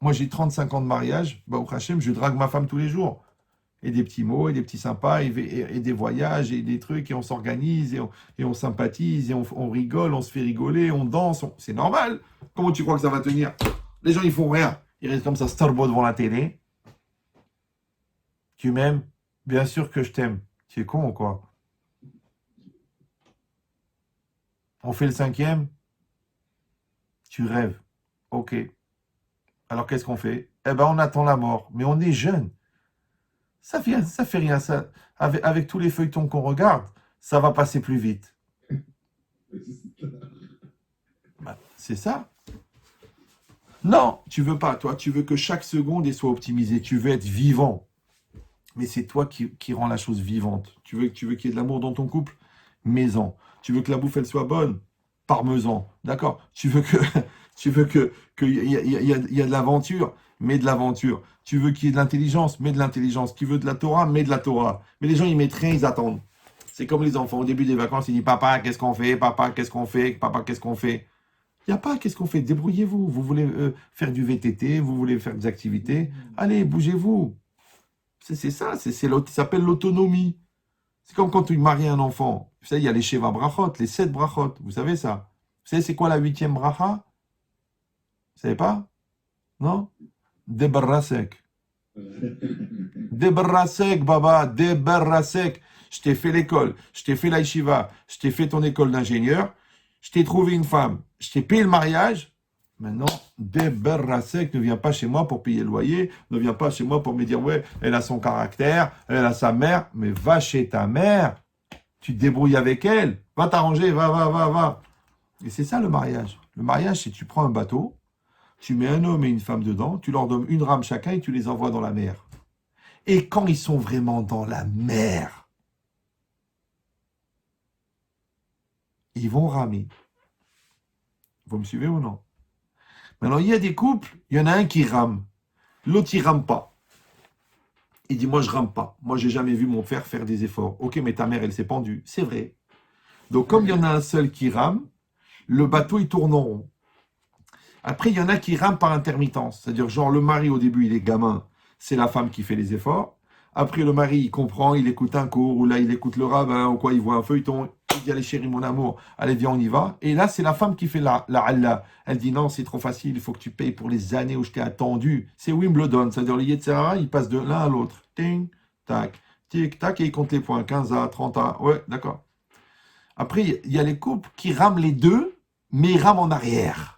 Moi, j'ai 35 ans de mariage. Bah, au Hachem, je drague ma femme tous les jours. Et des petits mots, et des petits sympas, et des voyages, et des trucs, et on s'organise, et on sympathise, et on rigole, on se fait rigoler, on danse. C'est normal. Comment tu crois que ça va tenir? Les gens, ils font rien. Ils restent comme ça, starbo devant la télé. Tu m'aimes? Bien sûr que je t'aime. Tu es con ou quoi? On fait le cinquième? Tu rêves. Ok. Alors qu'est-ce qu'on fait? Eh ben, on attend la mort. Mais on est jeune. Ça fait rien. Ça, avec tous les feuilletons qu'on regarde, ça va passer plus vite. Ben, c'est ça. Non, tu veux pas, toi. Tu veux que chaque seconde elle soit optimisée. Tu veux être vivant. Mais c'est toi qui rend la chose vivante. Tu veux qu'il y ait de l'amour dans ton couple? Mets-en. Tu veux que la bouffe, elle soit bonne? Parmesan. D'accord? Qu'il y a de l'aventure? Mets de l'aventure. Tu veux qu'il y ait de l'intelligence? Mets de l'intelligence. Tu veux de la Torah? Mets de la Torah. Mais les gens, ils mettent rien, ils attendent. C'est comme les enfants. Au début des vacances, ils disent, papa, qu'est-ce qu'on fait? Papa, qu'est-ce qu'on fait? Papa, qu'est-ce qu'on fait? Il n'y a pas qu'est-ce qu'on fait? Débrouillez-vous. Vous voulez faire du VTT? Vous voulez faire des activités? Allez, bougez-vous. C'est ça, ça s'appelle l'autonomie. C'est comme quand tu maries un enfant. Vous savez, il y a les Sheva Brachot, les 7 Brachot. Vous savez ça? Vous savez, c'est quoi la 8e bracha? Vous savez pas? Non? Debarrasek. Debarrasek, baba, debarrasek. Je t'ai fait l'école, je t'ai fait la yeshiva, je t'ai fait ton école d'ingénieur, je t'ai trouvé une femme, je t'ai payé le mariage. Maintenant, Debarrasek ne vient pas chez moi pour payer le loyer, ne vient pas chez moi pour me dire, ouais, elle a son caractère, elle a sa mère, mais va chez ta mère, tu te débrouilles avec elle, va t'arranger, va. Et c'est ça le mariage. Le mariage, c'est tu prends un bateau, tu mets un homme et une femme dedans, tu leur donnes une rame chacun et tu les envoies dans la mer. Et quand ils sont vraiment dans la mer, ils vont ramer. Vous me suivez ou non? Maintenant, il y a des couples, il y en a un qui rame, l'autre il rame pas. Il dit, moi je rame pas. Moi j'ai jamais vu mon père faire des efforts. Ok, mais ta mère elle s'est pendue. C'est vrai. Donc comme il y en a un seul qui rame, le bateau il tourne en rond. Après, il y en a qui rament par intermittence. C'est-à-dire, genre, le mari, au début, il est gamin, c'est la femme qui fait les efforts. Après, le mari, il comprend, il écoute un cours, ou là, il écoute le rabbin, ou quoi, il voit un feuilleton, il dit, allez, chérie, mon amour, allez, viens, on y va. Et là, c'est la femme qui fait la Allah. Elle dit, non, c'est trop facile, il faut que tu payes pour les années où je t'ai attendu. C'est Wimbledon, c'est-à-dire, le Yetzirah, il passe de l'un à l'autre. Ting, tac, tic, tac, et il compte les points, 15 à 30 à... Ouais, d'accord. Après, il y a les couples qui rament les deux, mais ils rament en arrière.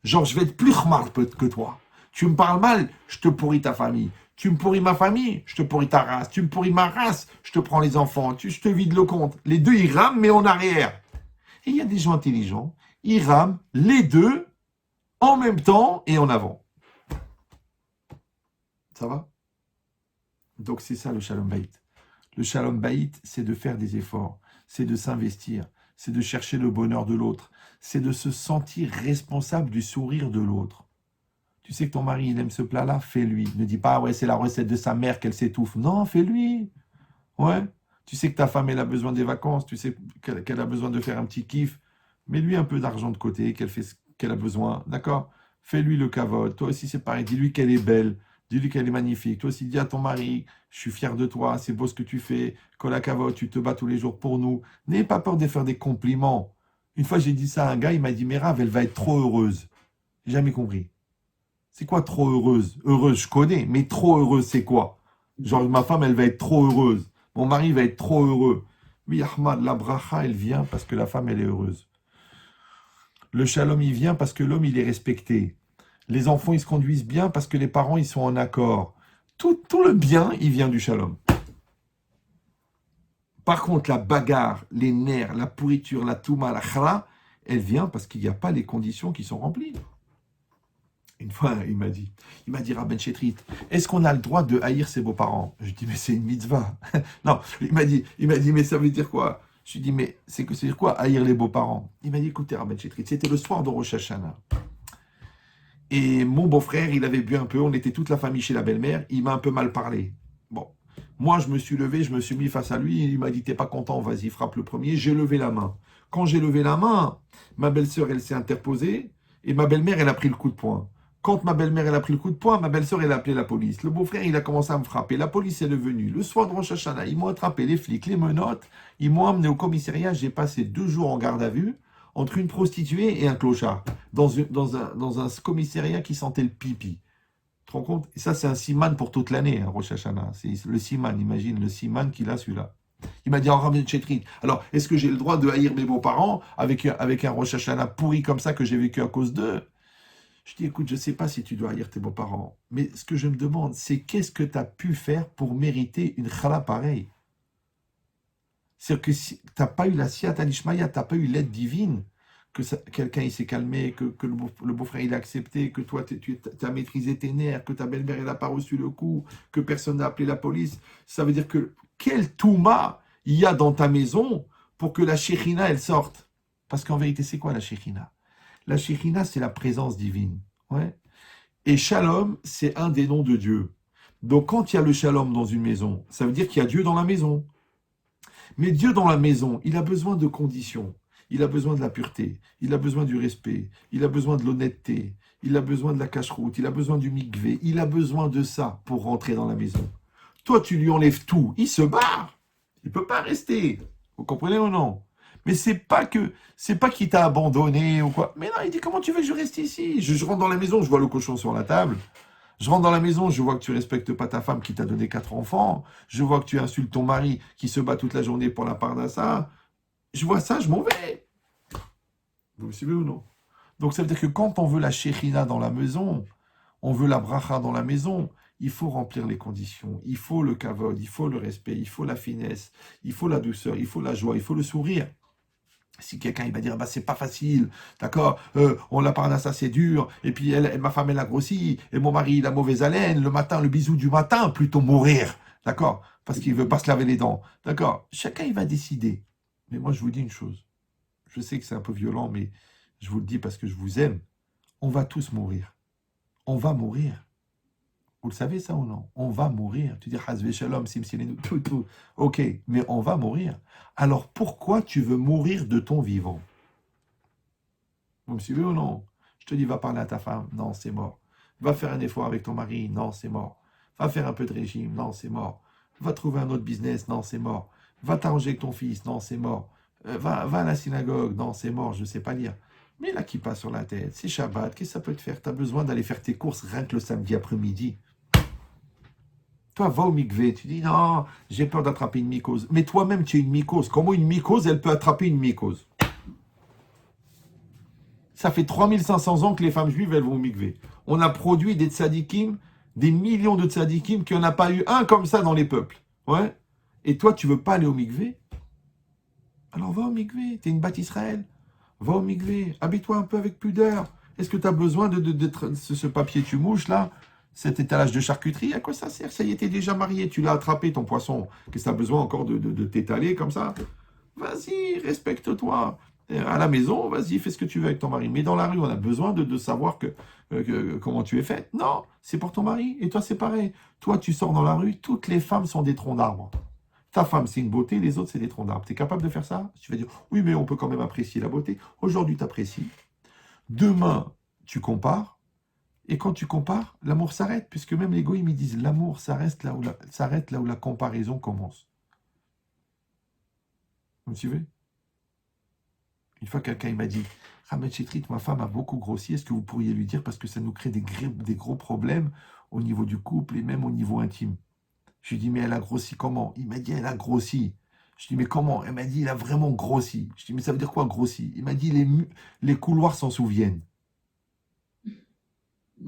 Genre, je vais être plus remarque que toi. Tu me parles mal, je te pourris ta famille. Tu me pourris ma famille, je te pourris ta race. Tu me pourris ma race, je te prends les enfants. Je te vide le compte. Les deux, ils rament, mais en arrière. Et il y a des gens intelligents, ils rament les deux en même temps et en avant. Ça va? Donc, c'est ça le Shalom Bayit. Le Shalom Bayit, c'est de faire des efforts, c'est de s'investir, c'est de chercher le bonheur de l'autre, c'est de se sentir responsable du sourire de l'autre. Tu sais que ton mari, il aime ce plat-là, fais-lui. Ne dis pas, ouais, c'est la recette de sa mère qu'elle s'étouffe. Non, fais-lui. Ouais. Tu sais que ta femme, elle a besoin des vacances, tu sais qu'elle a besoin de faire un petit kiff. Mets-lui un peu d'argent de côté, qu'elle fait ce qu'elle a besoin. D'accord? Fais-lui le kavod. Toi aussi, c'est pareil. Dis-lui qu'elle est belle. Dis-lui qu'elle est magnifique. Toi aussi, dis à ton mari, je suis fier de toi, c'est beau ce que tu fais. Kola kavod, tu te bats tous les jours pour nous. N'ayez pas peur de faire des compliments. Une fois, j'ai dit ça à un gars, il m'a dit, mais Rav, elle va être trop heureuse. J'ai jamais compris. C'est quoi trop heureuse? Heureuse, je connais, mais trop heureuse, c'est quoi? Genre, ma femme, elle va être trop heureuse. Mon mari va être trop heureux. Oui, Ahmad, la bracha, elle vient parce que la femme, elle est heureuse. Le shalom, il vient parce que l'homme, il est respecté. Les enfants, ils se conduisent bien parce que les parents, ils sont en accord. Tout le bien, il vient du shalom. Par contre, la bagarre, les nerfs, la pourriture, la touma, la khara, elle vient parce qu'il n'y a pas les conditions qui sont remplies. Une fois, il m'a dit, Rabben Chetrit, est-ce qu'on a le droit de haïr ses beaux-parents? Je lui dis, mais c'est une mitzvah. Non, il m'a dit, mais ça veut dire quoi? Je lui dis, mais c'est dire quoi haïr les beaux-parents? Il m'a dit, écoutez, Rabben Chetrit, c'était le soir de Rosh Hashanah. Et mon beau-frère, il avait bu un peu, on était toute la famille chez la belle-mère, il m'a un peu mal parlé. Bon, moi je me suis levé, je me suis mis face à lui, il m'a dit, t'es pas content, vas-y, frappe le premier. J'ai levé la main. Quand j'ai levé la main, ma belle-sœur, elle s'est interposée, et ma belle-mère, elle a pris le coup de poing. Quand ma belle-mère, elle a pris le coup de poing, ma belle-sœur, elle a appelé la police. Le beau-frère, il a commencé à me frapper. La police, elle est venue. Le soir de Rosh Hashanah, ils m'ont attrapé, les flics, les menottes, ils m'ont amené au commissariat, j'ai passé 2 jours en garde à vue, entre une prostituée et un clochard dans un commissariat qui sentait le pipi. Tu te rends compte? Et ça, c'est un siman pour toute l'année, hein, Rosh Hashanah. C'est le siman, imagine, le siman qu'il a, celui-là. Il m'a dit, en Rabben Chetrit, alors, est-ce que j'ai le droit de haïr mes beaux-parents avec un Rosh Hashanah pourri comme ça que j'ai vécu à cause d'eux? Je dis, écoute, je ne sais pas si tu dois haïr tes beaux-parents, mais ce que je me demande, c'est qu'est-ce que tu as pu faire pour mériter une chala pareille? C'est-à-dire que si tu n'as pas eu la siyata d'Ishmaïa, tu n'as pas eu l'aide divine, que quelqu'un il s'est calmé, que le beau-frère il a accepté, que toi tu as maîtrisé tes nerfs, que ta belle-mère elle n'a pas reçu le coup, que personne n'a appelé la police, ça veut dire que quel touma il y a dans ta maison pour que la Shekhinah elle sorte? Parce qu'en vérité, c'est quoi la Shekhinah? La Shekhinah, c'est la présence divine. Ouais. Et Shalom, c'est un des noms de Dieu. Donc quand il y a le Shalom dans une maison, ça veut dire qu'il y a Dieu dans la maison. Mais Dieu dans la maison, il a besoin de conditions. Il a besoin de la pureté, il a besoin du respect, il a besoin de l'honnêteté, il a besoin de la cache-route, il a besoin du mikvé, il a besoin de ça pour rentrer dans la maison. Toi, tu lui enlèves tout, il se barre. Il ne peut pas rester. Vous comprenez ou non? Mais c'est pas qu'il t'a abandonné ou quoi. Mais non, il dit, comment tu veux que je reste ici? Je rentre dans la maison, je vois le cochon sur la table. Je rentre dans la maison, je vois que tu respectes pas ta femme qui t'a donné 4 enfants. Je vois que tu insultes ton mari qui se bat toute la journée pour la part d'assa. Je vois ça, je m'en vais. Vous me suivez ou non? Donc ça veut dire que quand on veut la shérina dans la maison, on veut la bracha dans la maison, il faut remplir les conditions. Il faut le kavod, il faut le respect, il faut la finesse, il faut la douceur, il faut la joie, il faut le sourire. Si quelqu'un il va dire bah c'est pas facile, d'accord, on la parle ça c'est dur, et puis ma femme elle a grossi, et mon mari il a mauvaise haleine, le matin le bisou du matin plutôt mourir, d'accord, parce qu'il veut pas se laver les dents, d'accord. Chacun il va décider. Mais moi je vous dis une chose, je sais que c'est un peu violent, mais je vous le dis parce que je vous aime. On va tous mourir, on va mourir. Vous le savez ça ou non? On va mourir. Tu dis Hazve Shalom, Simsilenu, tout. Ok, mais on va mourir. Alors pourquoi tu veux mourir de ton vivant? Vous me suivez ou non? Je te dis, va parler à ta femme. Non, c'est mort. Va faire un effort avec ton mari. Non, c'est mort. Va faire un peu de régime. Non, c'est mort. Va trouver un autre business. Non, c'est mort. Va t'arranger avec ton fils. Non, c'est mort. Va à la synagogue. Non, c'est mort. Je ne sais pas lire. Mais là, qui passe sur la tête, c'est Shabbat. Qu'est-ce que ça peut te faire? Tu as besoin d'aller faire tes courses rien que le samedi après-midi. Toi, va au mikvé. Tu dis, non, j'ai peur d'attraper une mycose. Mais toi-même, tu es une mycose. Comment une mycose, elle peut attraper une mycose? Ça fait 3500 ans que les femmes juives, elles vont au mikvé. On a produit des tzadikim, des millions de tzadikim, qu'il n'y en a pas eu un comme ça dans les peuples. Ouais. Et toi, tu veux pas aller au mikvé? Alors va au mikvé. Tu es une bâtisse Israël. Va au mikvé. Habille-toi un peu avec pudeur. Est-ce que tu as besoin de ce papier tu mouches là? Cet étalage de charcuterie, à quoi ça sert? Ça y est, t'es déjà marié. Tu l'as attrapé, ton poisson. Qu'est-ce que tu as besoin encore de t'étaler comme ça? Vas-y, respecte-toi. À la maison, vas-y, fais ce que tu veux avec ton mari. Mais dans la rue, on a besoin de savoir comment tu es faite. Non, c'est pour ton mari. Et toi, c'est pareil. Toi, tu sors dans la rue, toutes les femmes sont des troncs d'arbres. Ta femme, c'est une beauté, les autres, c'est des troncs d'arbres. Tu es capable de faire ça? Tu vas dire, oui, mais on peut quand même apprécier la beauté. Aujourd'hui, tu apprécies. Demain, tu compares. Et quand tu compares, l'amour s'arrête, puisque même les goïms, ils disent, l'amour s'arrête là où la comparaison commence. Vous me suivez? Une fois, quelqu'un il m'a dit, Rabben Chetrit, ma femme a beaucoup grossi, est-ce que vous pourriez lui dire, parce que ça nous crée des gros problèmes au niveau du couple et même au niveau intime. Je lui ai dit, mais elle a grossi comment? Il m'a dit, elle a grossi. Je dis, mais comment? Elle m'a dit, il a vraiment grossi. Je dis, mais ça veut dire quoi, grossi? Il m'a dit, les couloirs s'en souviennent.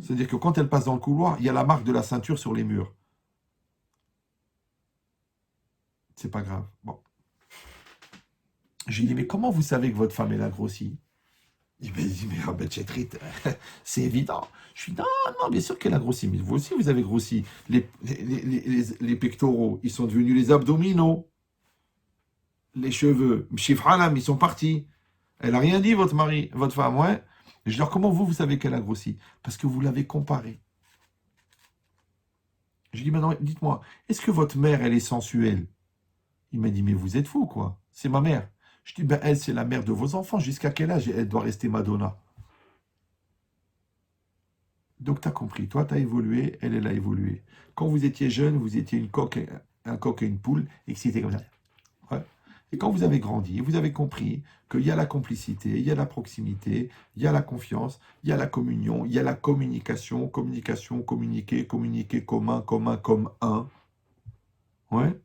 C'est-à-dire que quand elle passe dans le couloir, il y a la marque de la ceinture sur les murs. C'est pas grave. Bon. Je lui dis, mais comment vous savez que votre femme, elle a grossi? Il m'a dit, mais Rabbi Chetrit, c'est évident. Je dis, non, non, bien sûr qu'elle a grossi. Mais vous aussi, vous avez grossi. Les pectoraux, ils sont devenus les abdominaux. Les cheveux, Mshifralam, ils sont partis. Elle n'a rien dit, votre mari, votre femme, ouais. Je dis, alors comment vous savez qu'elle a grossi? Parce que vous l'avez comparée. Je dis, maintenant, dites-moi, est-ce que votre mère, elle est sensuelle? Il m'a dit, mais vous êtes fou, quoi. C'est ma mère. Je dis, ben elle, c'est la mère de vos enfants. Jusqu'à quel âge elle doit rester Madonna? Donc, tu as compris. Toi, tu as évolué, elle a évolué. Quand vous étiez jeune, vous étiez un coq et une poule, excité comme ça. Ouais. Et quand vous avez grandi, vous avez compris qu'il y a la complicité, il y a la proximité, il y a la confiance, il y a la communion, il y a la communication, communication, communiquer, communiquer, commun, commun, comme un. Ouais.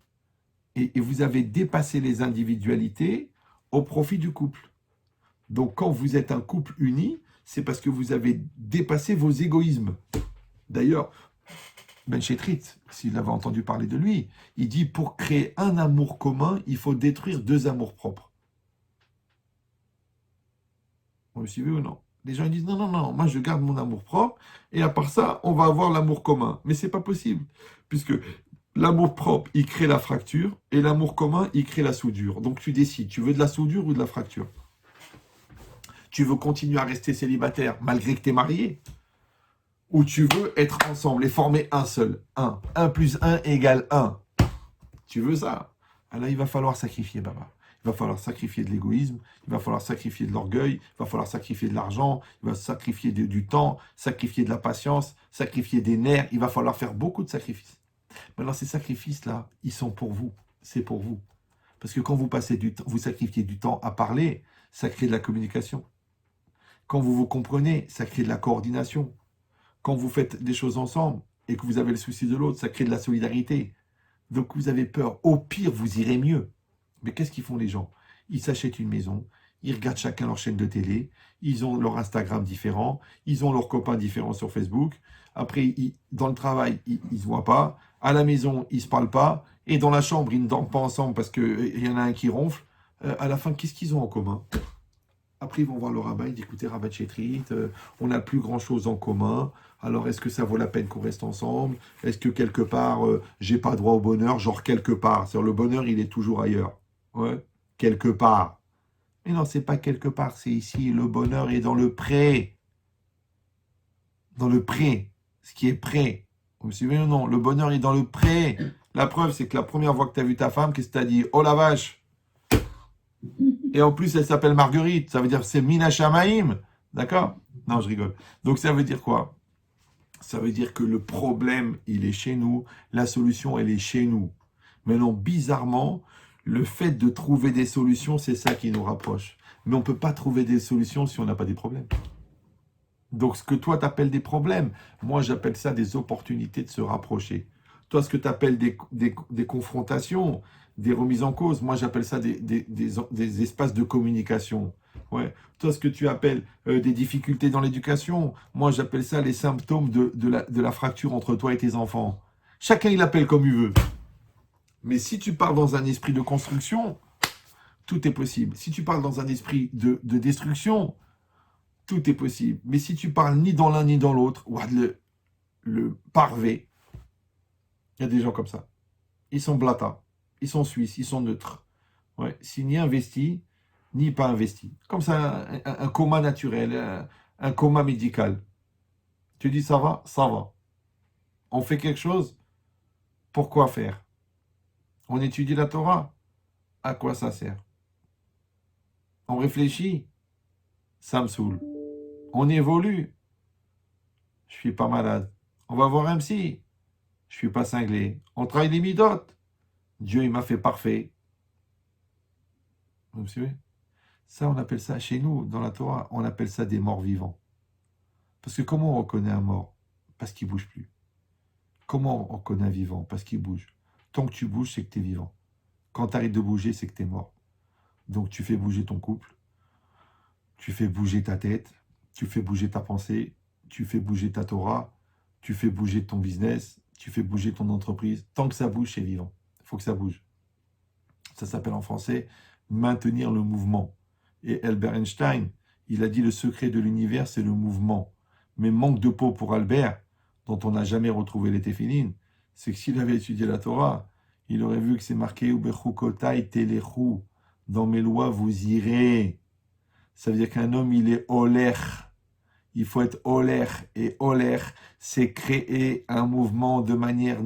Et vous avez dépassé les individualités au profit du couple. Donc quand vous êtes un couple uni, c'est parce que vous avez dépassé vos égoïsmes. D'ailleurs, Ben Chetrit, s'il avait entendu parler de lui, il dit pour créer un amour commun, il faut détruire deux amours propres. Vous me suivez ou non? Les gens ils disent non, non, non, moi je garde mon amour propre et à part ça, on va avoir l'amour commun. Mais c'est pas possible, puisque l'amour propre, il crée la fracture et l'amour commun, il crée la soudure. Donc tu décides, tu veux de la soudure ou de la fracture? Tu veux continuer à rester célibataire malgré que tu es marié? Ou tu veux être ensemble et former un seul? 1. 1 plus 1 égale 1. Tu veux ça? Alors il va falloir sacrifier, Baba. Il va falloir sacrifier de l'égoïsme, il va falloir sacrifier de l'orgueil, il va falloir sacrifier de l'argent, il va sacrifier du temps, sacrifier de la patience, sacrifier des nerfs. Il va falloir faire beaucoup de sacrifices. Maintenant, ces sacrifices-là, ils sont pour vous. C'est pour vous. Parce que quand vous passez du temps, vous sacrifiez du temps à parler, ça crée de la communication. Quand vous vous comprenez, ça crée de la coordination. Quand vous faites des choses ensemble et que vous avez le souci de l'autre, ça crée de la solidarité. Donc vous avez peur. Au pire, vous irez mieux. Mais qu'est-ce qu'ils font les gens? Ils s'achètent une maison, ils regardent chacun leur chaîne de télé, ils ont leur Instagram différent, ils ont leurs copains différents sur Facebook. Après, dans le travail, ils ne se voient pas. À la maison, ils ne se parlent pas. Et dans la chambre, ils ne dorment pas ensemble parce qu'il y en a un qui ronfle. À la fin, qu'est-ce qu'ils ont en commun? Après, ils vont voir le rabbin, ils disent, écoutez, Rabbin Chetrit, on n'a plus grand-chose en commun. Alors, est-ce que ça vaut la peine qu'on reste ensemble? Est-ce que quelque part, j'ai pas droit au bonheur? Genre, quelque part. C'est-à-dire, le bonheur, il est toujours ailleurs. Ouais, quelque part. Mais non, c'est pas quelque part, c'est ici. Le bonheur est dans le pré. Dans le pré. Ce qui est prêt. Vous me suivez ou non? Le bonheur est dans le pré. La preuve, c'est que la première fois que tu as vu ta femme, qu'est-ce que tu as dit? Oh la vache! Et en plus, elle s'appelle Marguerite. Ça veut dire c'est Mina Shamaim. D'accord? Non, je rigole. Donc ça veut dire quoi? Ça veut dire que le problème, il est chez nous. La solution, elle est chez nous. Maintenant, bizarrement, le fait de trouver des solutions, c'est ça qui nous rapproche. Mais on ne peut pas trouver des solutions si on n'a pas des problèmes. Donc ce que toi, tu appelles des problèmes, moi, j'appelle ça des opportunités de se rapprocher. Toi, ce que tu appelles des confrontations, des remises en cause, moi, j'appelle ça des espaces de communication. Ouais. Toi, ce que tu appelles des difficultés dans l'éducation, moi, j'appelle ça les symptômes de la fracture entre toi et tes enfants. Chacun, il appelle comme il veut. Mais si tu parles dans un esprit de construction, tout est possible. Si tu parles dans un esprit de destruction, tout est possible. Mais si tu parles ni dans l'un ni dans l'autre, le parvé, il y a des gens comme ça. Ils sont blata, ils sont suisses, ils sont neutres. Ouais. C'est ni investi, ni pas investi. Comme ça, un coma naturel, un coma médical. Tu dis ça va? Ça va. On fait quelque chose? Pourquoi faire? On étudie la Torah? À quoi ça sert? On réfléchit? Ça me saoule. On évolue? Je suis pas malade. On va voir un psy? Je suis pas cinglé. On travaille les midotes? Dieu, il m'a fait parfait. Vous me suivez? Ça, on appelle ça, chez nous, dans la Torah, on appelle ça des morts vivants. Parce que comment on reconnaît un mort? Parce qu'il ne bouge plus. Comment on reconnaît un vivant? Parce qu'il bouge. Tant que tu bouges, c'est que tu es vivant. Quand tu arrêtes de bouger, c'est que tu es mort. Donc tu fais bouger ton couple, tu fais bouger ta tête, tu fais bouger ta pensée, tu fais bouger ta Torah, tu fais bouger ton business, tu fais bouger ton entreprise. Tant que ça bouge, c'est vivant. Il faut que ça bouge. Ça s'appelle en français maintenir le mouvement. Et Albert Einstein, il a dit le secret de l'univers, c'est le mouvement. Mais manque de peau pour Albert, dont on n'a jamais retrouvé les téphilines, c'est que s'il avait étudié la Torah, il aurait vu que c'est marqué Ubechukotai telechu, dans mes lois vous irez. Ça veut dire qu'un homme, il est oler. Il faut être oler. Et oler, c'est créer un mouvement de manière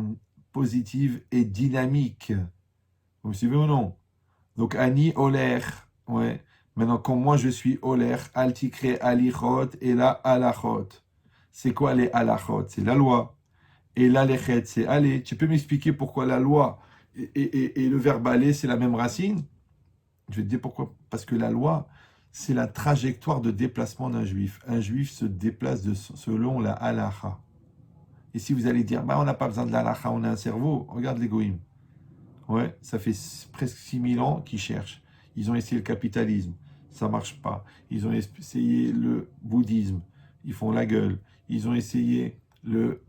positive et dynamique. Vous me suivez ou non? Donc, Ani oler. Ouais. Maintenant, quand moi je suis oler, altikre alichot et la alachot. C'est quoi les alachot? C'est la loi. Et l'alechet, c'est aller. Tu peux m'expliquer pourquoi la loi et le verbe aller, c'est la même racine? Je vais te dire pourquoi. Parce que la loi, c'est la trajectoire de déplacement d'un juif. Un juif se déplace selon la halacha. Et si vous allez dire, bah, on n'a pas besoin de la halacha, on a un cerveau, regarde les goïms. Ouais, ça fait presque 6000 ans qu'ils cherchent. Ils ont essayé le capitalisme, ça marche pas. Ils ont essayé le bouddhisme, ils font la gueule. Ils ont essayé le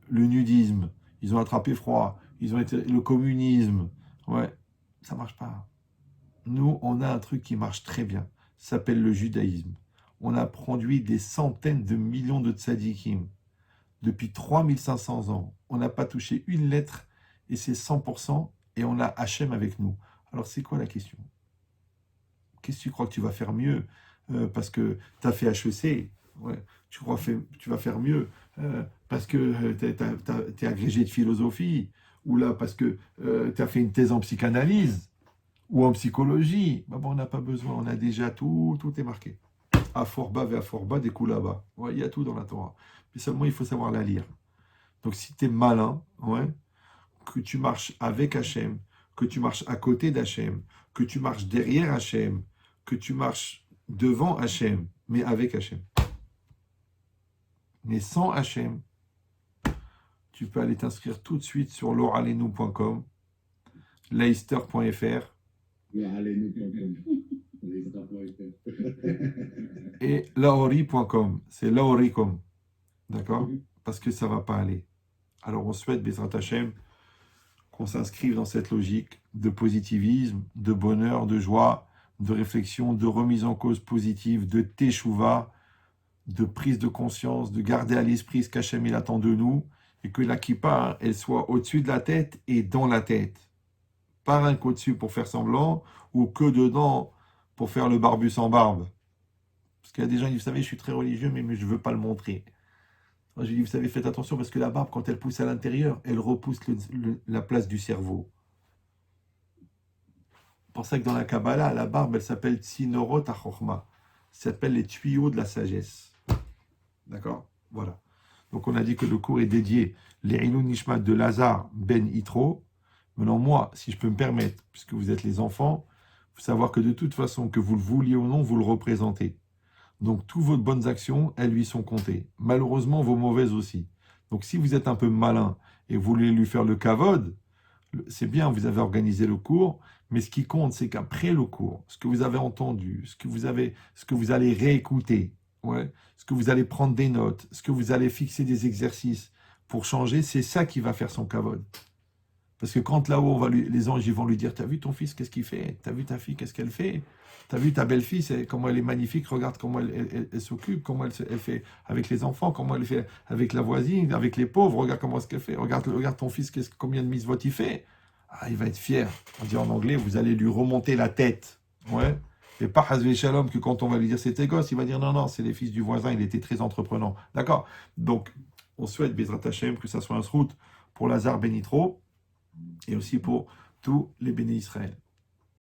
nudisme, ils ont attrapé froid. Ils ont été le communisme, ouais, ça marche pas. Nous, on a un truc qui marche très bien. Ça s'appelle le judaïsme. On a produit des centaines de millions de tzadikim. Depuis 3500 ans, on n'a pas touché une lettre et c'est 100% et on a Hachem avec nous. Alors, c'est quoi la question? Qu'est-ce que tu crois que tu vas faire mieux parce que tu as fait HEC? Ouais. Tu crois que tu vas faire mieux parce que tu es agrégé de philosophie? Ou là, parce que tu as fait une thèse en psychanalyse? Ou en psychologie? Bah bon, on n'a pas besoin, on a déjà tout est marqué. Aforba ve aforba, des coups là-bas. Ouais, il y a tout dans la Torah. Mais seulement, il faut savoir la lire. Donc, si tu es malin, ouais, que tu marches avec Hachem, que tu marches à côté d'Hachem, que tu marches derrière Hachem, que tu marches devant Hachem, mais avec Hachem. Mais sans Hachem, tu peux aller t'inscrire tout de suite sur loralenou.com, leister.fr et laori.com. C'est laori.com. D'accord? Parce que ça ne va pas aller. Alors on souhaite, Bezrat Hachem, qu'on s'inscrive dans cette logique de positivisme, de bonheur, de joie, de réflexion, de remise en cause positive, de teshuva, de prise de conscience, de garder à l'esprit ce qu'Hachem il attend de nous, et que la kippa, elle soit au-dessus de la tête et dans la tête. Pas un qu'au-dessus pour faire semblant, ou que dedans pour faire le barbu sans barbe. Parce qu'il y a des gens qui disent, vous savez, je suis très religieux, mais je ne veux pas le montrer. Moi, je dis, vous savez, faites attention, parce que la barbe, quand elle pousse à l'intérieur, elle repousse la place du cerveau. C'est pour ça que dans la Kabbalah, la barbe, elle s'appelle Tzinorot HaChochma. Ça s'appelle les tuyaux de la sagesse. D'accord? Voilà. Donc, on a dit que le cours est dédié l'Eilun Nishmat de Lazare Ben Yitro. Maintenant, moi, si je peux me permettre, puisque vous êtes les enfants, il faut savoir que de toute façon, que vous le vouliez ou non, vous le représentez. Donc, toutes vos bonnes actions, elles lui sont comptées. Malheureusement, vos mauvaises aussi. Donc, si vous êtes un peu malin et vous voulez lui faire le kavod, c'est bien, vous avez organisé le cours, mais ce qui compte, c'est qu'après le cours, ce que vous avez entendu, ce que vous allez réécouter, ouais, ce que vous allez prendre des notes, ce que vous allez fixer des exercices pour changer, c'est ça qui va faire son kavod. Parce que quand là-haut, les anges ils vont lui dire, t'as vu ton fils, qu'est-ce qu'il fait? T'as vu ta fille, qu'est-ce qu'elle fait? T'as vu ta belle-fille, comment elle est magnifique, regarde comment elle s'occupe, comment elle fait avec les enfants, comment elle fait avec la voisine, avec les pauvres, regarde comment est-ce qu'elle fait, regarde ton fils, combien de mitzvot il fait. Ah, il va être fier. On dit en anglais, vous allez lui remonter la tête. Ouais. Et pas Hazvé Shalom que quand on va lui dire c'est tes gosses, il va dire non, c'est les fils du voisin, il était très entreprenant. D'accord? Donc, on souhaite Bezrat Hachem que ça soit un route pour Lazare Benitro et aussi pour tous les bénis Israël.